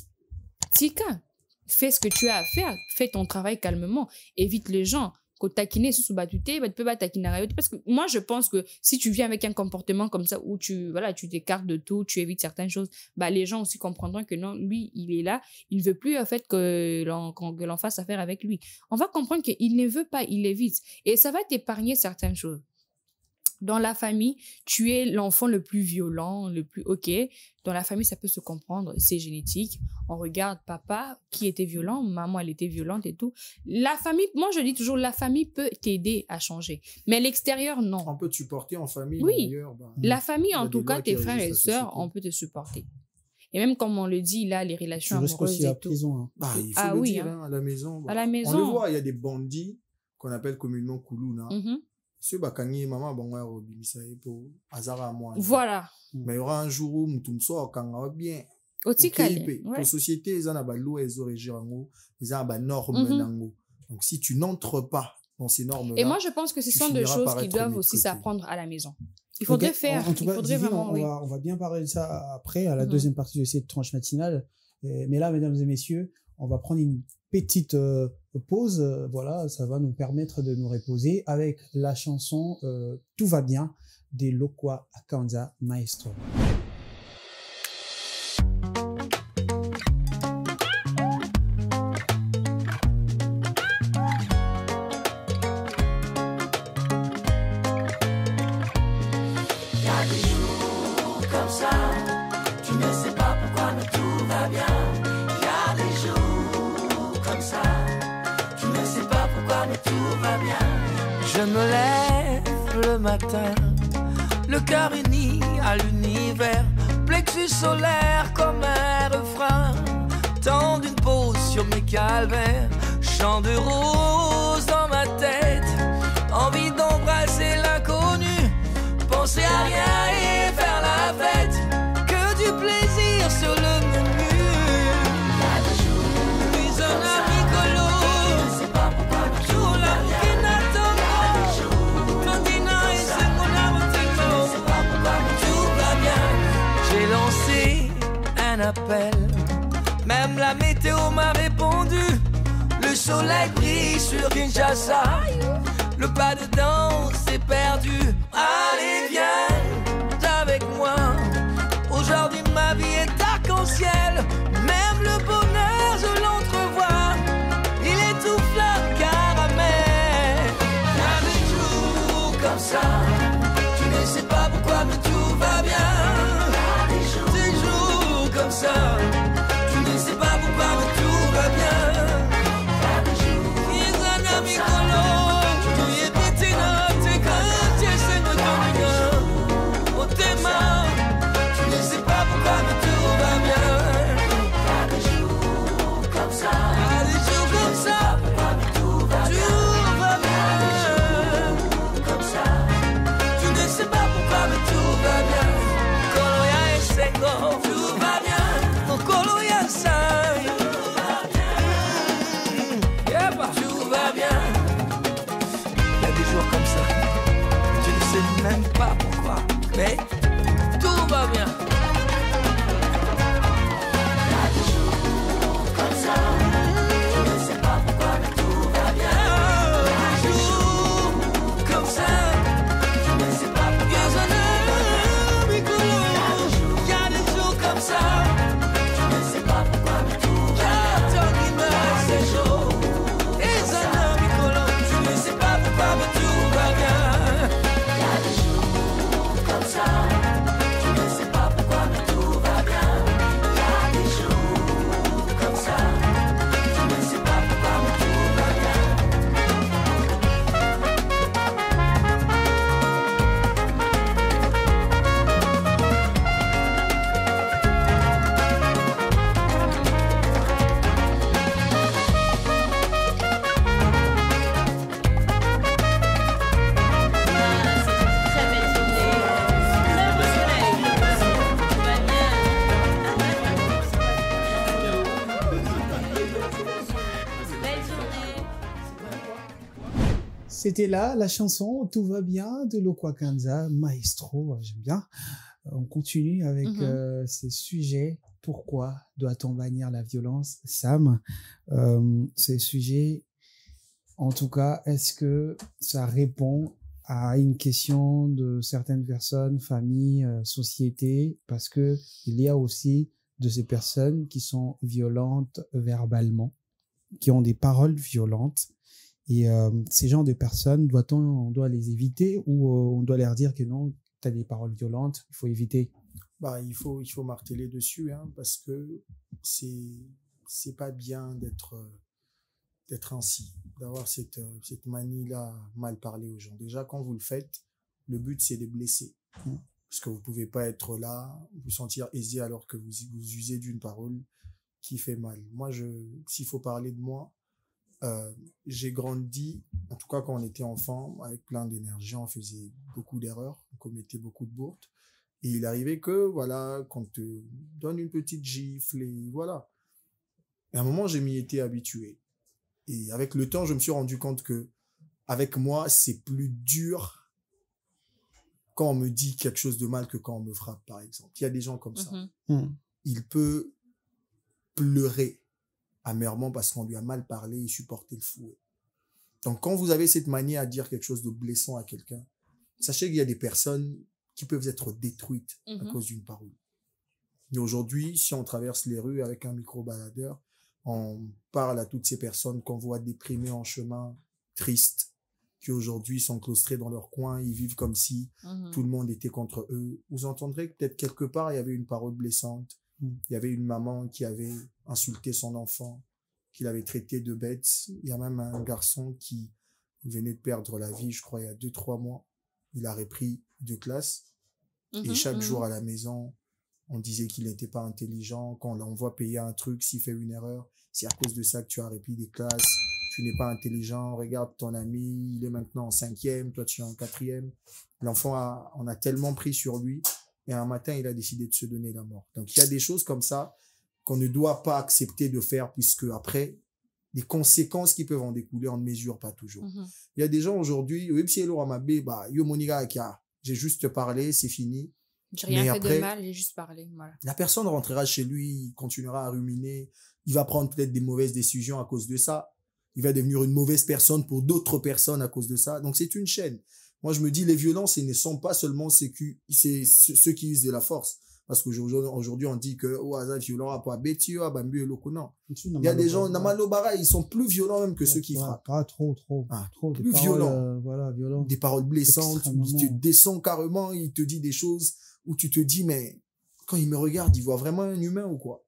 Tika, fais ce que tu as à faire, fais ton travail calmement, évite les gens. Taquiner sous batute, tu peux pas taquiner parce que moi je pense que si tu viens avec un comportement comme ça où tu t'écartes de tout, tu évites certaines choses, les gens aussi comprendront que non, lui il est là, il ne veut plus en fait que l'on fasse affaire avec lui. On va comprendre qu'il ne veut pas, il évite et ça va t'épargner certaines choses. Dans la famille, tu es l'enfant le plus violent, le plus OK. Dans la famille, ça peut se comprendre, c'est génétique. On regarde papa qui était violent, maman, elle était violente et tout. La famille, moi je dis toujours, la famille peut t'aider à changer. Mais l'extérieur, non. On peut te supporter en famille, Oui. mais ailleurs, bah, La famille, il y a en des tout cas, lois qui tes frères et régissent la sœurs, société. on peut te supporter. Et même comme on le dit là, les Tu relations risques amoureuses aussi la et tout. prison. Hein. Bah, il faut Ah le oui, dire, hein. hein, à la maison. À la maison. On le voit, il y a des bandits qu'on appelle communément Koulouna. Mhm. Ceux bakangi maman bango robimisa pour hasard à moi. Voilà. Mais il y aura un jour où mutum so kanga bien. Otikale. Pour Ouais. société, ils en ont loi et régir ils ont normes Mhm. nango. Donc si tu n'entres pas dans ces normes Et moi, je pense que ce tu sont des finiras choses par qui être doivent mis de aussi côté. s'apprendre à la maison. Il faudrait Ok. faire. En tout Il cas, faudrait Divine, vraiment, oui. on va bien parler de ça après, à la Mhm. deuxième partie de cette tranche matinale. Mais là, mesdames et messieurs, on va prendre une petite pause. Voilà, ça va nous permettre de nous reposer avec la chanson Tout va bien des Lokwa Kanza Maestro. Je me lève le matin, le cœur uni à l'univers, plexus solaire comme un refrain, temps d'une pause sur mes calvaires, chant de rose dans ma tête, envie d'embrasser l'inconnu, penser à rien et faire la fête, que du plaisir sur le menu. Puis un ami colo, toujours là qui n'attend pas, Mandina et c'est mon amour, tout va bien. J'ai lancé un appel, même la météo m'a répondu. Le soleil brille sur Kinshasa, le pas de danse est perdu. Allez viens avec moi, aujourd'hui ma vie est arc-en-ciel, même le bonheur je l'entrevois, il étouffe le caramel. Il y a des jours comme ça, tu ne sais pas pourquoi mais tout va bien. Des jours comme ça, tu ne sais pas pourquoi mais tout va bien. Ils en ont mis colo, tu es pétina, t'es quand tu sais me donner au thème. Tu ne sais pas pourquoi mais tout va bien. Des jours comme ça, tout va bien. Tu ne sais pas pourquoi mais tout va bien. Koloya et Sengo, tout va bien. Mon Koloya Sai, tout va bien. Il y a des jours comme ça, tu ne sais même pas pourquoi, mais tout va bien. Comme ça, tu ne sais pas pourquoi. Il y a des jours comme ça, tu ne sais pas pourquoi, mais tout va bien. C'est chaud, et ça n'a tu ne sais pas pourquoi, mais tout va bien. Il y a des jours comme ça, tu ne sais pas pourquoi, mais tout va bien. Il y a des jours comme ça, tu ne sais pas pourquoi, mais tout va bien. C'était là la chanson Tout va bien de Lokwa Kanza Maestro. J'aime bien. On continue avec ces sujets. Pourquoi doit-on bannir la violence, Sam? Ces sujets, en tout cas, est-ce que ça répond à une question de certaines personnes, familles, sociétés? Parce que il y a aussi de ces personnes qui sont violentes verbalement, qui ont des paroles violentes. Et ces genres de personnes, on doit les éviter ou on doit leur dire que non, tu as des paroles violentes, il faut éviter? Il faut marteler dessus, hein, parce que c'est pas bien d'être ainsi, d'avoir cette manie-là, mal parler aux gens. Déjà, quand vous le faites, le but, c'est de blesser. Parce que vous pouvez pas être là, vous sentir aisé alors que vous usez d'une parole qui fait mal. Moi, s'il faut parler de moi, j'ai grandi, en tout cas quand on était enfant, avec plein d'énergie, on faisait beaucoup d'erreurs, on commettait beaucoup de bourdes. Et il arrivait que, voilà, qu'on te donne une petite gifle et voilà. Et à un moment, je m'y étais habitué. Et avec le temps, je me suis rendu compte que, avec moi, c'est plus dur quand on me dit quelque chose de mal que quand on me frappe, par exemple. Il y a des gens comme ça. Il peut pleurer amèrement parce qu'on lui a mal parlé et supporter le fouet. Donc, quand vous avez cette manie à dire quelque chose de blessant à quelqu'un, sachez qu'il y a des personnes qui peuvent être détruites à cause d'une parole. Et aujourd'hui, si on traverse les rues avec un micro-baladeur, on parle à toutes ces personnes qu'on voit déprimées en chemin, tristes, qui aujourd'hui sont claustrés dans leur coin, ils vivent comme si tout le monde était contre eux. Vous entendrez que peut-être quelque part, il y avait une parole blessante. Il y avait une maman qui avait insulté son enfant, qui l'avait traité de bête. Il y a même un garçon qui venait de perdre la vie, je crois, il y a 2-3 mois. Il a repris 2 classes. Et chaque jour à la maison, on disait qu'il n'était pas intelligent. Quand on l'envoie payer un truc, s'il fait une erreur, c'est à cause de ça que tu as repris des classes. Tu n'es pas intelligent. Regarde ton ami, il est maintenant en 5e, toi tu es en 4e. L'enfant on a tellement pris sur lui. Et un matin, il a décidé de se donner la mort. Donc, il y a des choses comme ça qu'on ne doit pas accepter de faire puisque après, les conséquences qui peuvent en découler, on ne mesure pas toujours. Il y a des gens aujourd'hui, j'ai juste parlé, c'est fini. J'ai rien fait de mal, j'ai juste parlé. Voilà. La personne rentrera chez lui, il continuera à ruminer, il va prendre peut-être des mauvaises décisions à cause de ça. Il va devenir une mauvaise personne pour d'autres personnes à cause de ça. Donc, c'est une chaîne. Moi, je me dis, les violences, ce ne sont pas seulement ceux qui usent de la force. Parce qu'aujourd'hui, on dit que, violent, il y a des gens, ils sont plus violents même que ceux qui frappent. Trop. Plus violents. Violents. Des paroles blessantes, il te descend carrément, il te dit des choses où tu te dis, mais quand il me regarde, il voit vraiment un humain ou quoi?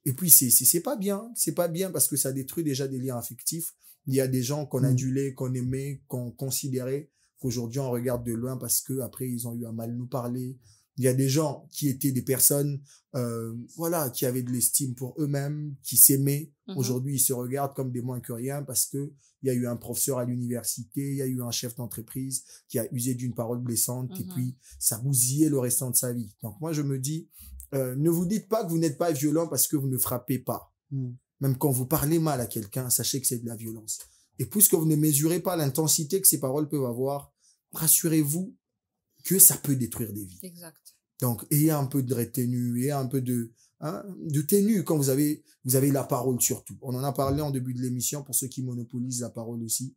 Et puis, c'est pas bien. C'est pas bien parce que ça détruit déjà des liens affectifs. Il y a des gens qu'on adulait, qu'on aimait, qu'on considérait, qu'aujourd'hui on regarde de loin parce que après ils ont eu à mal nous parler. Il y a des gens qui étaient des personnes qui avaient de l'estime pour eux-mêmes, qui s'aimaient. Aujourd'hui, ils se regardent comme des moins que rien parce que il y a eu un professeur à l'université, il y a eu un chef d'entreprise qui a usé d'une parole blessante et puis ça bousillait le restant de sa vie. Donc moi je me dis ne vous dites pas que vous n'êtes pas violent parce que vous ne frappez pas. Même quand vous parlez mal à quelqu'un, sachez que c'est de la violence. Et puisque vous ne mesurez pas l'intensité que ces paroles peuvent avoir, rassurez-vous que ça peut détruire des vies. Exact. Donc, ayez un peu de retenue, ayez un peu de tenue quand vous avez la parole surtout. On en a parlé en début de l'émission pour ceux qui monopolisent la parole aussi.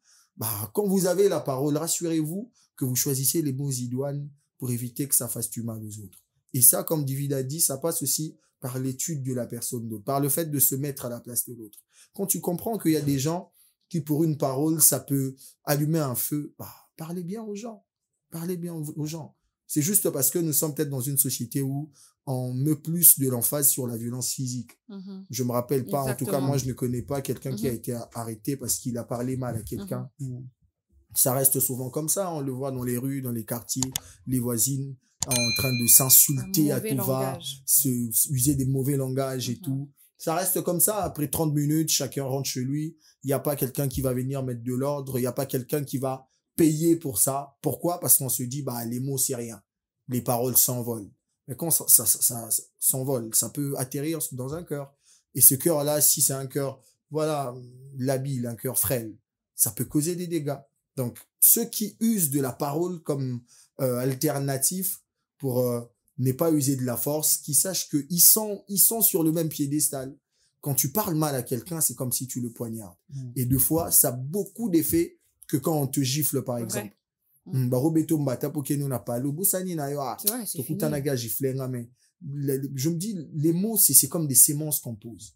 Quand vous avez la parole, rassurez-vous que vous choisissez les bons idoines pour éviter que ça fasse du mal aux autres. Et ça, comme David a dit, ça passe aussi par l'étude de la personne d'autre, par le fait de se mettre à la place de l'autre. Quand tu comprends qu'il y a des gens qui, pour une parole, ça peut allumer un feu, parlez bien aux gens. Parlez bien aux gens. C'est juste parce que nous sommes peut-être dans une société où on met plus de l'emphase sur la violence physique. Je me rappelle pas, en tout cas, moi, je ne connais pas quelqu'un qui a été arrêté parce qu'il a parlé mal à quelqu'un. Ça reste souvent comme ça. On le voit dans les rues, dans les quartiers, les voisines en train de s'insulter à tout va, user des mauvais langages et tout. Ça reste comme ça. Après 30 minutes, chacun rentre chez lui. Il n'y a pas quelqu'un qui va venir mettre de l'ordre. Il n'y a pas quelqu'un qui va payer pour ça. Pourquoi? Parce qu'on se dit, les mots, c'est rien. Les paroles s'envolent. Mais quand ça s'envole, ça peut atterrir dans un cœur. Et ce cœur-là, si c'est un cœur, labile, un cœur frêle, ça peut causer des dégâts. Donc, ceux qui usent de la parole comme alternatif pour ne pas user de la force, qu'ils sachent qu'ils sont sur le même piédestal. Quand tu parles mal à quelqu'un, c'est comme si tu le poignardes. Et deux fois, ça a beaucoup d'effets que quand on te gifle, par exemple. Je me dis, les mots, c'est comme des sémences qu'on pose.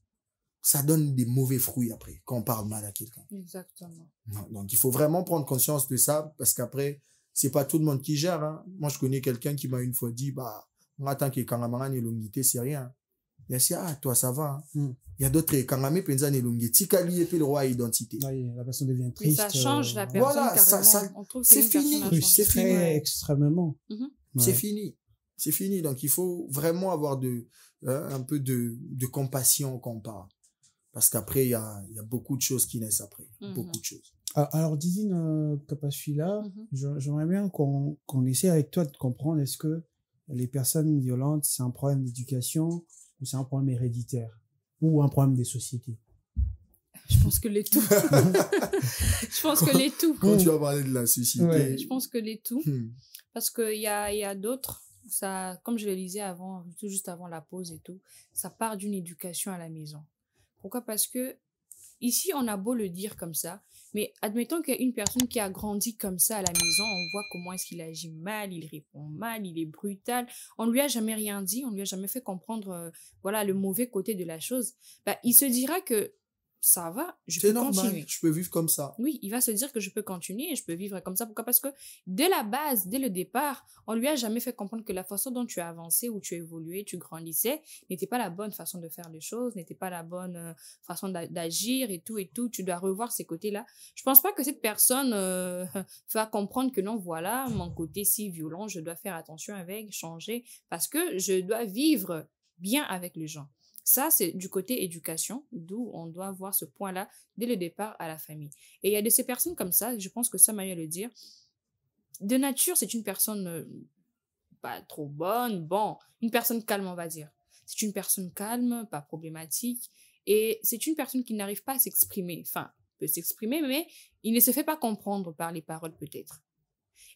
ça donne des mauvais fruits après, quand on parle mal à quelqu'un. Exactement. Donc, il faut vraiment prendre conscience de ça, parce qu'après, c'est pas tout le monde qui gère. Hein. Moi, je connais quelqu'un qui m'a une fois dit, bah, en tant que Kangamara Nelongité, c'est rien. Il a dit, ah, toi, ça va. Hein. Il y a d'autres Kangame Penza Nelongité. Tikali et le roi identité. Oui, la personne devient Mais triste. ça change la personne voilà, carrément. On trouve que c'est une personne fini. a Oui, changé. c'est fini. extrêmement. C'est Ouais. fini. C'est fini. Donc, il faut vraiment avoir un peu de compassion quand on parle. Parce qu'après, il y a beaucoup de choses qui naissent après. Beaucoup de choses. Alors, Didine Kapashvila, j'aimerais bien qu'on essaie avec toi de comprendre, est-ce que les personnes violentes, c'est un problème d'éducation ou c'est un problème héréditaire ou un problème des sociétés? Je pense que les tout. Je pense que les tout. Quand tu vas parler de la société... Ouais. Je pense que les tout. Parce qu'il y a d'autres, ça, comme je le disais avant, tout juste avant la pause et tout, ça part d'une éducation à la maison. Pourquoi? Parce que ici, on a beau le dire comme ça, mais admettons qu'il y a une personne qui a grandi comme ça à la maison, on voit comment est-ce qu'il agit mal, il répond mal, il est brutal, on lui a jamais rien dit, on lui a jamais fait comprendre voilà, le mauvais côté de la chose. Bah, il se dira que ça va, je peux normal, continuer. je peux vivre comme ça. Oui, il va se dire que je peux continuer et je peux vivre comme ça. Pourquoi? Parce que dès la base, dès le départ, on lui a jamais fait comprendre que la façon dont tu as avancé ou tu as évolué, tu grandissais, n'était pas la bonne façon de faire les choses, n'était pas la bonne façon d'agir et tout et tout. Tu dois revoir ces côtés-là. Je pense pas que cette personne va comprendre que non, voilà, mon côté si violent, je dois faire attention avec, changer, parce que je dois vivre bien avec les gens. Ça, c'est du côté éducation, d'où on doit voir ce point-là dès le départ à la famille. Et il y a de ces personnes comme ça, je pense que ça m'a eu à le dire. De nature, c'est une personne pas trop bonne, une personne calme, on va dire. C'est une personne calme, pas problématique. Et c'est une personne qui n'arrive pas à s'exprimer. Enfin, peut s'exprimer, mais il ne se fait pas comprendre par les paroles, peut-être.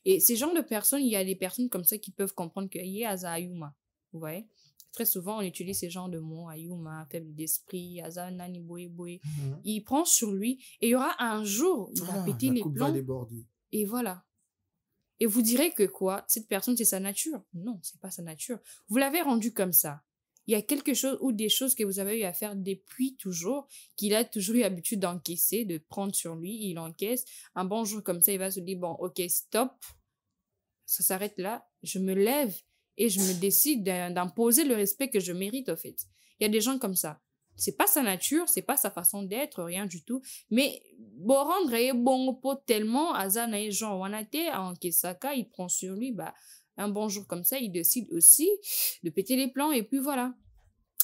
Et ces genres de personnes, il y a des personnes comme ça qui peuvent comprendre que y a Ayuma, vous voyez. Très souvent, on utilise ces genres de mots, Ayuma, faible d'esprit, Azanani, Boé, Boé. Il prend sur lui et il y aura un jour, il va péter les plombs. Et voilà. Et vous direz que quoi? Cette personne, c'est sa nature? Non, c'est pas sa nature. Vous l'avez rendu comme ça. Il y a quelque chose ou des choses que vous avez eu à faire depuis toujours, qu'il a toujours eu l'habitude d'encaisser, de prendre sur lui, il encaisse. Un bon jour comme ça, il va se dire, bon, ok, stop, ça s'arrête là, je me lève et je me décide d'imposer le respect que je mérite, en fait. Il y a des gens comme ça. C'est pas sa nature, c'est pas sa façon d'être, rien du tout. Mais, bon, rendre bon pot tellement, Azana et Jean Wanate, en Kesaka, il prend sur lui, bah, un bon jour comme ça, il décide aussi de péter les plans, et puis voilà.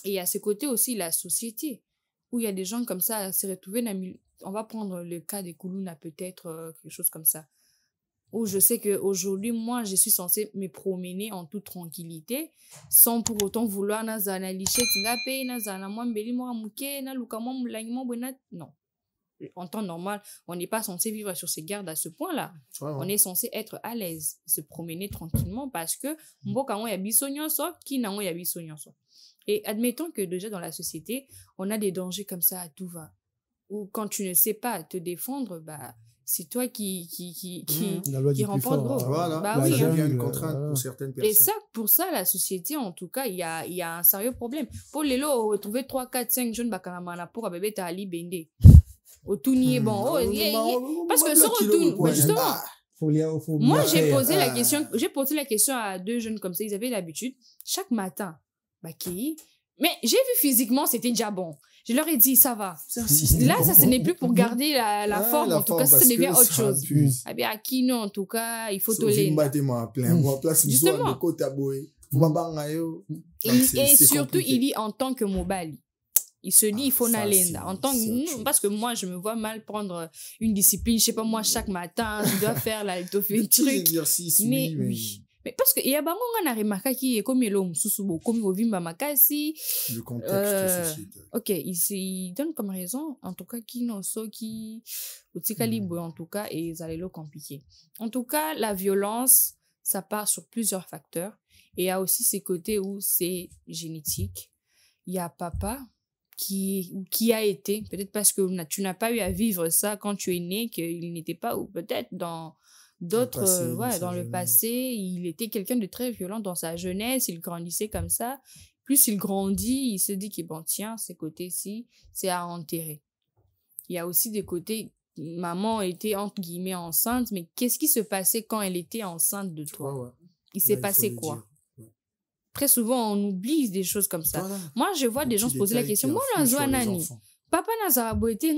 Et à ce côté aussi, la société, où il y a des gens comme ça à se retrouver on va prendre le cas des Koulouna, peut-être, quelque chose comme ça. Où je sais qu'aujourd'hui, moi, je suis censée me promener en toute tranquillité, sans pour autant vouloir non. En temps normal, on n'est pas censé vivre sur ces gardes à ce point-là. On est censé être à l'aise, se promener tranquillement parce que et admettons que déjà dans la société, on a des dangers comme ça à tout va. Ou quand tu ne sais pas te défendre, bah, c'est toi qui remporte gros. Voilà, bah oui, ça devient une contrainte pour certaines personnes. Et ça, pour ça, la société, en tout cas, il y a un sérieux problème. Pour les lots, retrouver 3, 4, 5 jeunes bakaramana pour un bébé t'as Ali Bende. Au tout nier bon. Parce que sur tout, justement. Moi, j'ai posé la question à 2 jeunes comme ça, ils avaient l'habitude, chaque matin, mais j'ai vu physiquement, c'était déjà bon. Je leur ai dit, ça va. Là, ça, ce n'est plus pour garder la forme. En tout cas, ça devient autre chose. Ah bien, à qui non, en tout cas, il faut tolérer. Justement. Et surtout, il dit en tant que Mobali. Il se dit, il faut n'alenda. En tant que, parce que moi, je me vois mal prendre une discipline. Je sais pas, moi, chaque matin, je dois faire truc. Mais oui. Mais parce que il y a bango nga na remarqué qui est comme l'homme sous comme ovimba makasi le contexte sociétal. OK, il donne comme raison en tout cas qui non so qui otikali boy en tout cas et ils allaient le compliquer. En tout cas, la violence ça part sur plusieurs facteurs et il y a aussi ces côtés où c'est génétique. Il y a papa qui a été peut-être parce que tu n'as pas eu à vivre ça quand tu es né qu'il n'était pas ou peut-être dans le passé, il était quelqu'un de très violent dans sa jeunesse, il grandissait comme ça. plus il grandit, il se dit que bon, tiens, ces côtés-ci, c'est à enterrer. Il y a aussi des côtés, maman était entre guillemets enceinte, mais qu'est-ce qui se passait quand elle était enceinte de toi? Ouais, ouais. Il s'est Là, il passé faut le quoi? dire. Ouais. Très souvent, on oublie des choses comme ça. Voilà. Moi, je vois Les des gens petits se poser la détails question, qui moi, influent sur les Nani, enfants. papa Nazara Boité,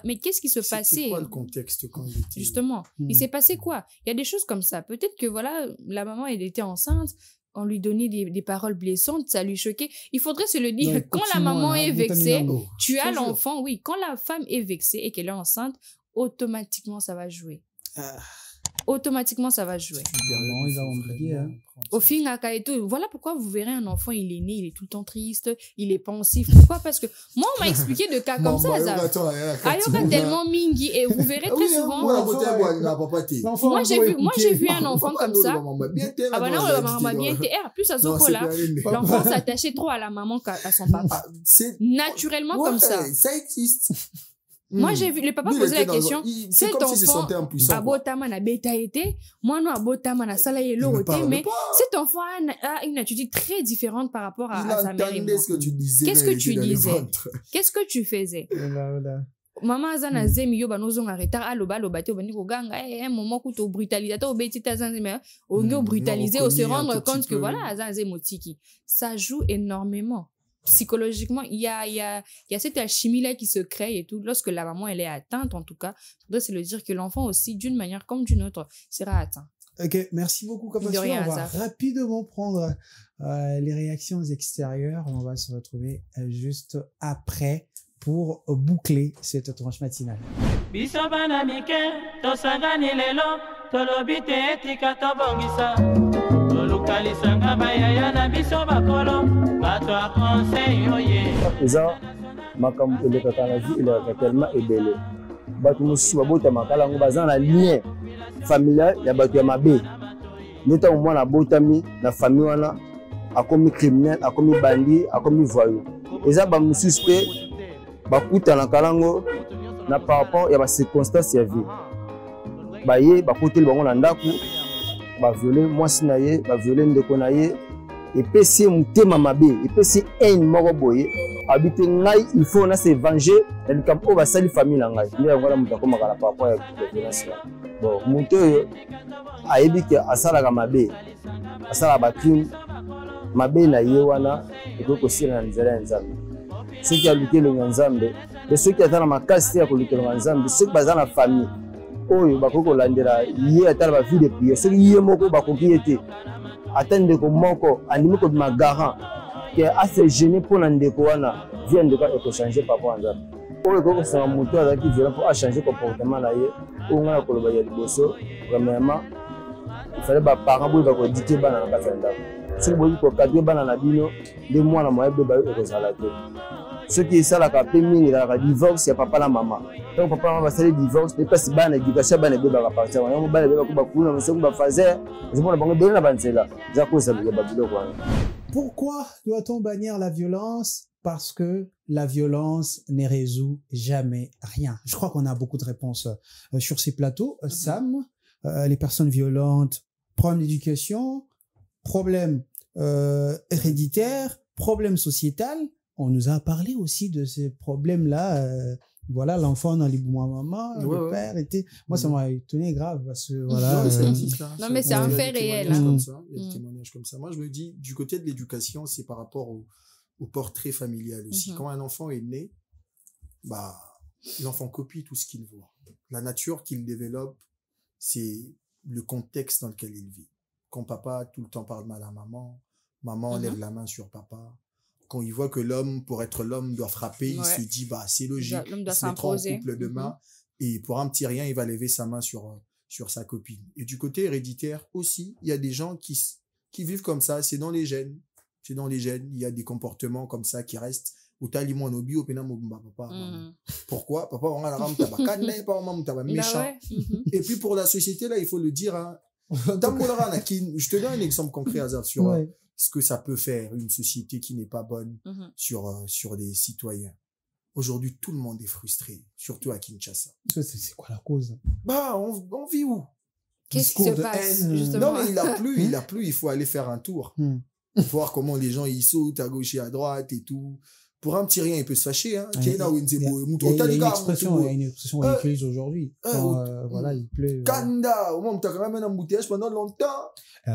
mais qu'est-ce qui se C'est passait? quoi le contexte quand il était... Justement, il Hmm. s'est passé quoi? Il y a des choses comme ça. Peut-être que voilà, la maman, elle était enceinte, on lui donnait des paroles blessantes, ça lui choquait. Il faudrait se le dire, Ouais, quand la continue, maman hein, est vexée, Botaminango. tu as Je te jure. l'enfant, oui, quand la femme est vexée et qu'elle est enceinte, automatiquement, ça va jouer. Ah. Automatiquement, ça va jouer. Maman, ils ont oublié, hein. Au fin et tout, voilà pourquoi vous verrez un enfant, il est né, il est tout le temps triste, il est pensif. Pourquoi? Parce que moi, on m'a expliqué de cas comme ça. Ayoka tellement mingi, et vous verrez très souvent. Moi, j'ai vu un enfant comme ça. Ah bah non, la maman bien été. Plus à Zokola, l'enfant s'attachait trop à la maman qu'à son papa. Naturellement comme ça. Ça existe. Moi, j'ai vu, le papa poser la question, C'est cet comme s'il se enfant, sentait impuissant. abotama na beta été, moi, non, abotama na sala Il yelo me été, parle mais pas. cet enfant a une attitude très différente par rapport à sa mère et moi. Il entendait ce que tu disais. Qu'est-ce quand que il tu était dans le disais? ventre. Qu'est-ce que tu faisais? Voilà. Maman azana zemi yo banozo nga retard aloba aloba te obani koganga un moment kuto brutalisateur obeti tazan mais ongo brutaliser on ou se reconnaît un rendre tout compte petit que peu. voilà azan zemotiki. Ça joue énormément. Psychologiquement, il y a cette alchimie-là qui se crée et tout. Lorsque la maman, elle est atteinte, en tout cas, c'est le dire que l'enfant aussi, d'une manière comme d'une autre, sera atteint. Ok, merci beaucoup, Kapasua. De rien, On va ça. rapidement prendre les réactions extérieures. On va se retrouver juste après pour boucler cette tranche matinale. biso bana mike tosangani lelo tolobi te etika tobongisa tolukalisanga bayaya na biso bakolo bato ya conseil oye eza makambo elekaka na vie elekaka tellement ebele bato mosusu babotamaka yango baza na lien familial ya bato ya mabe nde ntango mwana abotami na famille wana akomi criminel akomi bandi akomi voyou eza bamosusu mpe bakutanaka yango na par rapport ya bacirconstance ya vie baye bakoteli bango na ndako baviole mwasi na ye baviole ndeko na ye epesi ye motema mabe epesi haine moko boye abi te ngai il faut na se venger na likambo oyo basali famille na ngai nde yango wana moto akomaka na par rapport ya violence bon moto oyo ayebi ke asalaka mabe asalaka bacrime mabe na ye wana ekoki kosila na nzela ya nzambe soki aluki elongo ya nzambe mpe soki aza na makasi te ya koluka elongo ya nzambe soki baza na famille oyo bakoki kolandela ye ata na bavie de priere soki ye moko bakoki ye te ata ndeko moko andimi kobima garant ke ase gene mpo na ndeko wana vie ya ndeko ekochange par rapport ya nzambe oyo ekoki kosanga moto azalaki violent mpo achange comportement na ye oyo ngai na koloba ya liboso premièrement ifale baparent boyo bakodike bana na kati ya ndako soki boyi kokadre bana na bino nde mwana moyebi bayo ekozala te soki esalaka mpe mingi ezalaka divorce ya papa na mama ntango papa na mama basali divorce mpe mpasi bana éducation bana ebebaka partir yango bana ebebaka bakuna soki bafaser ezomona bango ebele na banzela eza kozala ya babiloko wana. Pourquoi doit-on bannir la violence? Parce que la violence ne résout jamais rien. Je crois qu'on a beaucoup de réponses sur ces plateaux. Sam, les personnes violentes, problème d'éducation, problème héréditaire, problème sociétal. On nous a parlé aussi de ces problèmes-là. Voilà, l'enfant dans les bois maman, le père était... Moi, ça m'a étonné grave parce que voilà... Non, mais c'est un fait réel. Il y a des témoignages comme ça. Moi, je me dis, du côté de l'éducation, c'est par rapport au portrait familial aussi. Quand un enfant est né, bah, l'enfant copie tout ce qu'il voit. La nature qu'il développe, c'est le contexte dans lequel il vit. Quand papa tout le temps parle mal à maman, maman lève la main sur papa. Quand il voit que l'homme, pour être l'homme, doit frapper, il se dit, bah, c'est logique. L'homme doit il se mettra en s'imposer. couple demain. Et pour un petit rien, il va lever sa main sur sa copine. Et du côté héréditaire aussi, il y a des gens qui vivent comme ça. C'est dans les gènes. C'est dans les gènes. Il y a des comportements comme ça qui restent. Pourquoi? Papa, on a la rame tabac, méchant. Et puis pour la société, là, il faut le dire, hein. Je te donne un exemple concret, Azar, sur ce que ça peut faire une société qui n'est pas bonne sur des citoyens. Aujourd'hui, tout le monde est frustré, surtout à Kinshasa. C'est quoi la cause? Bah, on vit où? Qu'est-ce qui se passe, justement? Non, mais il a plu, il faut aller faire un tour. voir comment les gens ils sautent à gauche et à droite et tout. Pour un petit rien, il peut se fâcher. Hein. Il y a une expression qu'on utilise aujourd'hui. Voilà, il pleut. Kanda, au moment où tu as quand même un embouteillage pendant longtemps.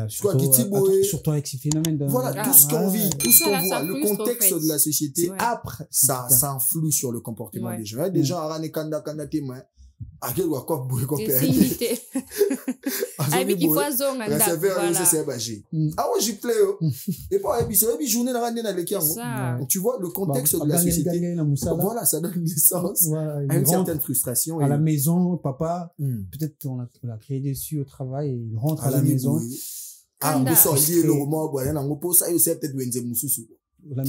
Surtout avec ces phénomènes de... Voilà, tout ce qu'on vit, tout ce qu'on voit, le contexte de la société, âpre, ça influe sur le comportement des gens. Des gens à Rane Kanda témoin. À quel ou quoi boué quoi c'est imité. Avec il faut zone anda. Ça fait c'est bagé. Ah ouais, j'y plais. Et pas et puis journée dans Rane dans les kiango. Tu vois le contexte de la société. Voilà, ça donne naissance à une certaine frustration. À la maison, papa, peut-être on a créé dessus au travail, il rentre à la maison. Ah, on sort lié le roman, bon, il y a un repos, ça, il sait peut-être où il mususu. La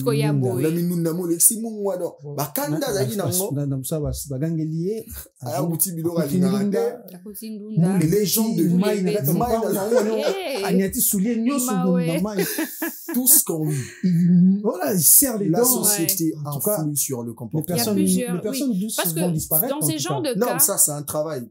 minuna mo lexi mo ngwado bakanda zaki nango namsa bagangelier aya kuti bilora lingarate les gens de mai na anyati soulier nyoso na mai tout ce qu'on voilà il serre les dents. La société influe sur le comportement. Les personnes douces vont disparaître. Dans ces genres de cas, non, ça c'est un travail.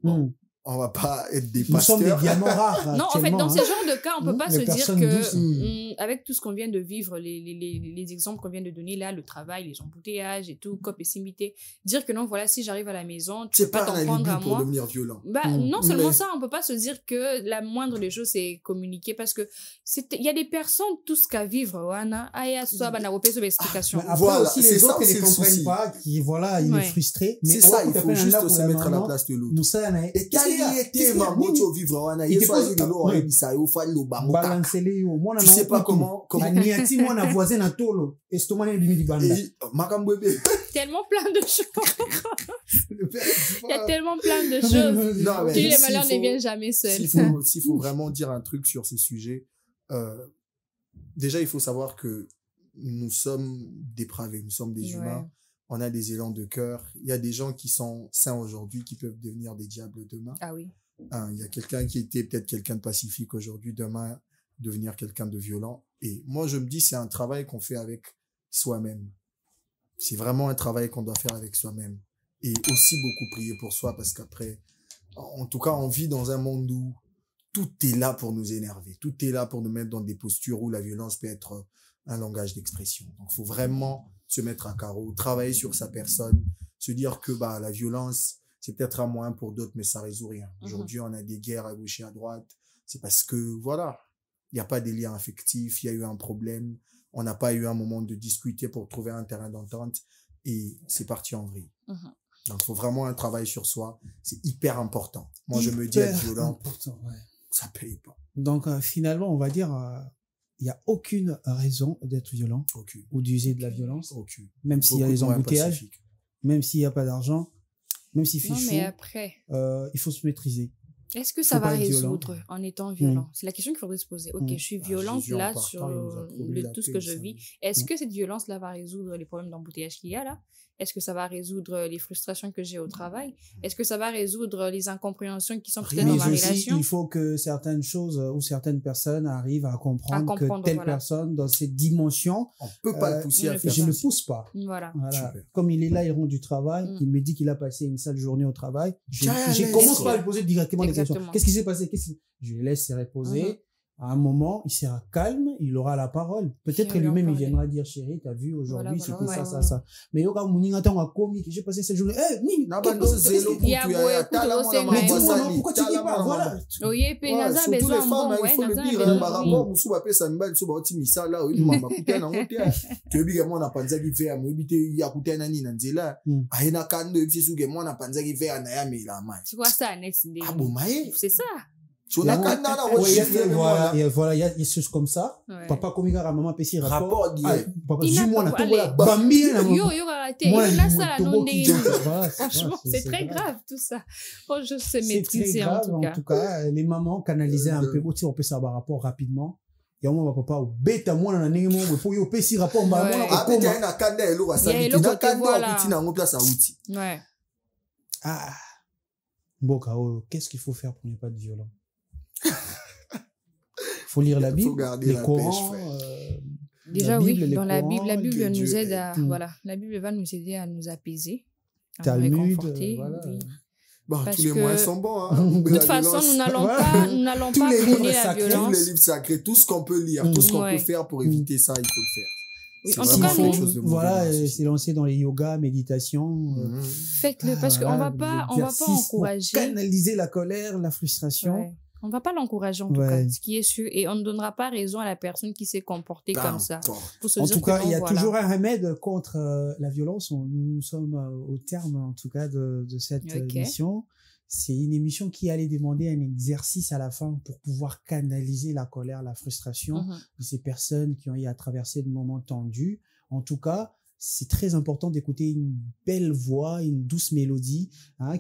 On va pas être des pasteurs. Nous sommes des diamants rares. Non, en fait, dans ces genres de cas, on peut pas se dire que, avec tout ce qu'on vient de vivre, les exemples qu'on vient de donner là, le travail, les embouteillages et tout, cop et simité, dire que non, voilà, si j'arrive à la maison, tu peux pas t'en prendre à moi. Pour devenir violent. Bah, non seulement ça, on peut pas se dire que la moindre des choses, c'est communiquer parce que il y a des personnes, tout ce qu'à vivre, wana, aya, soit, bah, n'a pas de explication. Après aussi, les autres, ils ne comprennent pas, qui, voilà, il est frustré. C'est ça, il faut juste se mettre à la place de l'autre. Et tu sais pas comment tellement plein de choses. Il y a tellement plein de choses que les malheurs ne viennent jamais seuls. S'il faut vraiment dire un truc sur ces sujets, déjà il faut savoir que nous sommes dépravés, nous sommes des humains, on a des élans de cœur. Il y a des gens qui sont saints aujourd'hui qui peuvent devenir des diables demain. Ah oui. Il y a quelqu'un qui était peut-être quelqu'un de pacifique aujourd'hui, demain devenir quelqu'un de violent. Et moi, je me dis, c'est un travail qu'on fait avec soi-même. C'est vraiment un travail qu'on doit faire avec soi-même. Et aussi beaucoup prier pour soi parce qu'après, en tout cas, on vit dans un monde où tout est là pour nous énerver. Tout est là pour nous mettre dans des postures où la violence peut être un langage d'expression. Donc, il faut vraiment se mettre à carreau, travailler sur sa personne, se dire que bah la violence, c'est peut-être un moyen pour d'autres, mais ça résout rien. Aujourd'hui, on a des guerres à gauche et à droite. C'est parce que, voilà, il n'y a pas des liens affectifs, il y a eu un problème, on n'a pas eu un moment de discuter pour trouver un terrain d'entente, et c'est parti en vrille. Donc, il faut vraiment un travail sur soi. C'est hyper important. Moi, je me dis être violent, ça paye pas. Donc, finalement, on va dire, il n'y a aucune raison d'être violent ou d'user de la violence. Même s'il y a des embouteillages, même s'il n'y a pas d'argent, même s'il fait chaud. Mais après, il faut se maîtriser. Est-ce que ça va résoudre en étant violent? C'est la question qu'il faudrait se poser. Ok, je suis violente là sur tout ce que je vis. Est-ce que cette violence-là va résoudre les problèmes d'embouteillage qu'il y a là? Est-ce que ça va résoudre les frustrations que j'ai au travail? Est-ce que ça va résoudre les incompréhensions qui sont peut-être dans ma relation? Il faut que certaines choses ou certaines personnes arrivent à comprendre que telle personne, dans cette dimension, on peut pas le pousser à faire. Je ne le pousse pas. Voilà. Comme il est là, il rentre du travail, il me dit qu'il a passé une sale journée au travail. Je commence pas à lui poser directement des questions. Qu'est-ce qui s'est passé? Je le laisse se reposer. À un moment, il sera calme, il aura la parole. Peut-être que lui-même, il viendra dire, chérie, t'as vu, aujourd'hui, c'était ça. Mais yoga, mouninga, t'as un comique, j'ai passé cette journée. Eh, Ning, pourquoi tu dis pas? Voilà. Oui, puis, naza, besoin, il faut le dire, par rapport, moussou, apé, ça me bat, sous bâti, missa, là, oui, maman, coûté, n'a monté, tu veux dire, moi, n'a pas de qui fait, moi, il y a coûté, nani, nanzela, aïna, kan, de, si, souge, moi, n'a pas de qui fait, anaya, mais la main. Tu vois ça, Annette, ah bon, maïe. C'est ça. Voilà, il y a des choses comme ça. Papa, comme il y a maman, petit rapport. Papa, dis-moi, on a tout, voilà, bambi, franchement, c'est très grave, tout ça. Bon, je sais maîtriser, en tout cas. Les mamans, canaliser un peu, on peut savoir rapport rapidement. Il y a un moment, papa, au bêta, moi, on a un élément, il faut y avoir petit rapport, il y a un canne, il y a un canne, ouais. Ah. Bon, qu'est-ce qu'il faut faire pour ne pas être violent? Faut lire la Bible, les Corans. Déjà, oui, dans la Bible nous aide à, voilà, la Bible va nous aider à nous apaiser, à nous réconforter. Voilà. Oui. Bah, Parce tous les que- moyens sont bons. Hein. De toute façon, nous n'allons pas Tous les livres prôner la sacrés, Tous violence. les livres sacrés, tout ce qu'on peut lire, tout ce qu'on Ouais. peut faire pour éviter ça, il faut le faire. Oui, C'est en tout vraiment cas, quelque nous- chose de mauvais voilà, dans la société. c'est lancé dans les yogas, méditations. Faites-le parce qu'on voilà, va pas des exercices pour encourager. canaliser la colère, la frustration. Ouais. On va pas l'encourager en tout Ouais. cas, ce qui est sûr. Et on ne donnera pas raison à la personne qui s'est comportée comme ça. Pour se En dire tout que cas, non, il y a voilà. toujours un remède contre la violence. Nous sommes au terme, en tout cas, de cette Ok. émission. C'est une émission qui allait demander un exercice à la fin pour pouvoir canaliser la colère, la frustration Mhm. de ces personnes qui ont eu à traverser de moments tendus. En tout cas, c'est très important d'écouter une belle voix, une douce mélodie,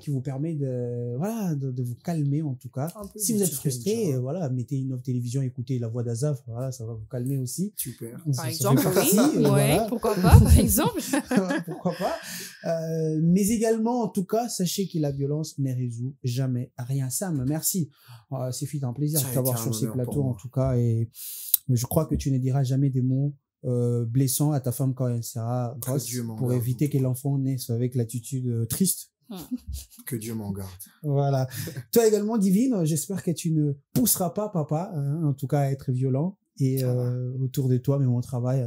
qui vous permet de vous calmer en tout cas. Un peu Si de vous êtes petit frustré, Kenja. voilà, mettez une autre télévision, écoutez la voix d'Azaf, voilà, ça va vous calmer aussi. Super. Par Ça exemple, fait oui. partie, Ouais, voilà. pourquoi pas, par exemple. Pourquoi pas. Mais également, en tout cas, sachez que la violence ne résout jamais rien. Sam, merci. C'est fut un plaisir Ça de a t'avoir été un sur ces honneur pour plateaux, en moi. tout cas. Et je crois que tu ne diras jamais des mots blessants à ta femme quand elle sera Que grosse Dieu m'en pour garde. éviter que l'enfant naisse avec l'attitude triste. Que Dieu m'en garde. Voilà. Toi également, Divine, j'espère que tu ne pousseras pas papa, en tout cas à être violent. Et autour de toi, même au travail,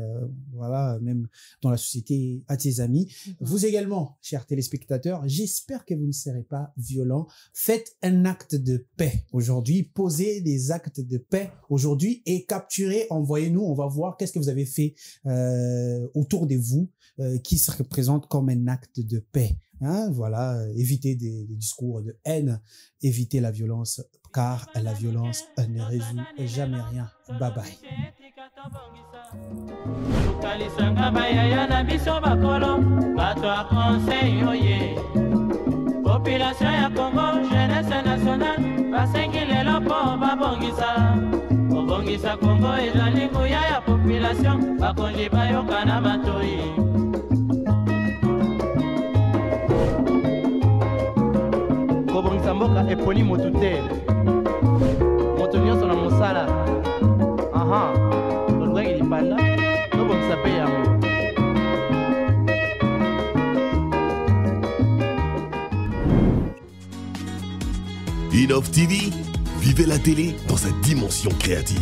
voilà, même dans la société, à tes amis. Vous également, chers téléspectateurs, j'espère que vous ne serez pas violents. Faites un acte de paix aujourd'hui. Posez des actes de paix aujourd'hui et capturez, envoyez-nous. On va voir qu'est-ce que vous avez fait autour de vous qui se représente comme un acte de paix. Voilà, évitez des discours de haine, évitez la violence, car la violence ne résout jamais rien. Bye bye. Tokalisanga bayaya na biso bakolo bato ya conseil oye population ya Congo jeunesse nationale basengi lelo mpo babongisa kobongisa Congo ezali nguya ya population bakonzi bayoka na matoi kobongisa mboka eponi motu te moto nyonso na mosala tolukaki lipanda tobongisa mpe yango. Innov TV, vivez la télé dans sa dimension créative.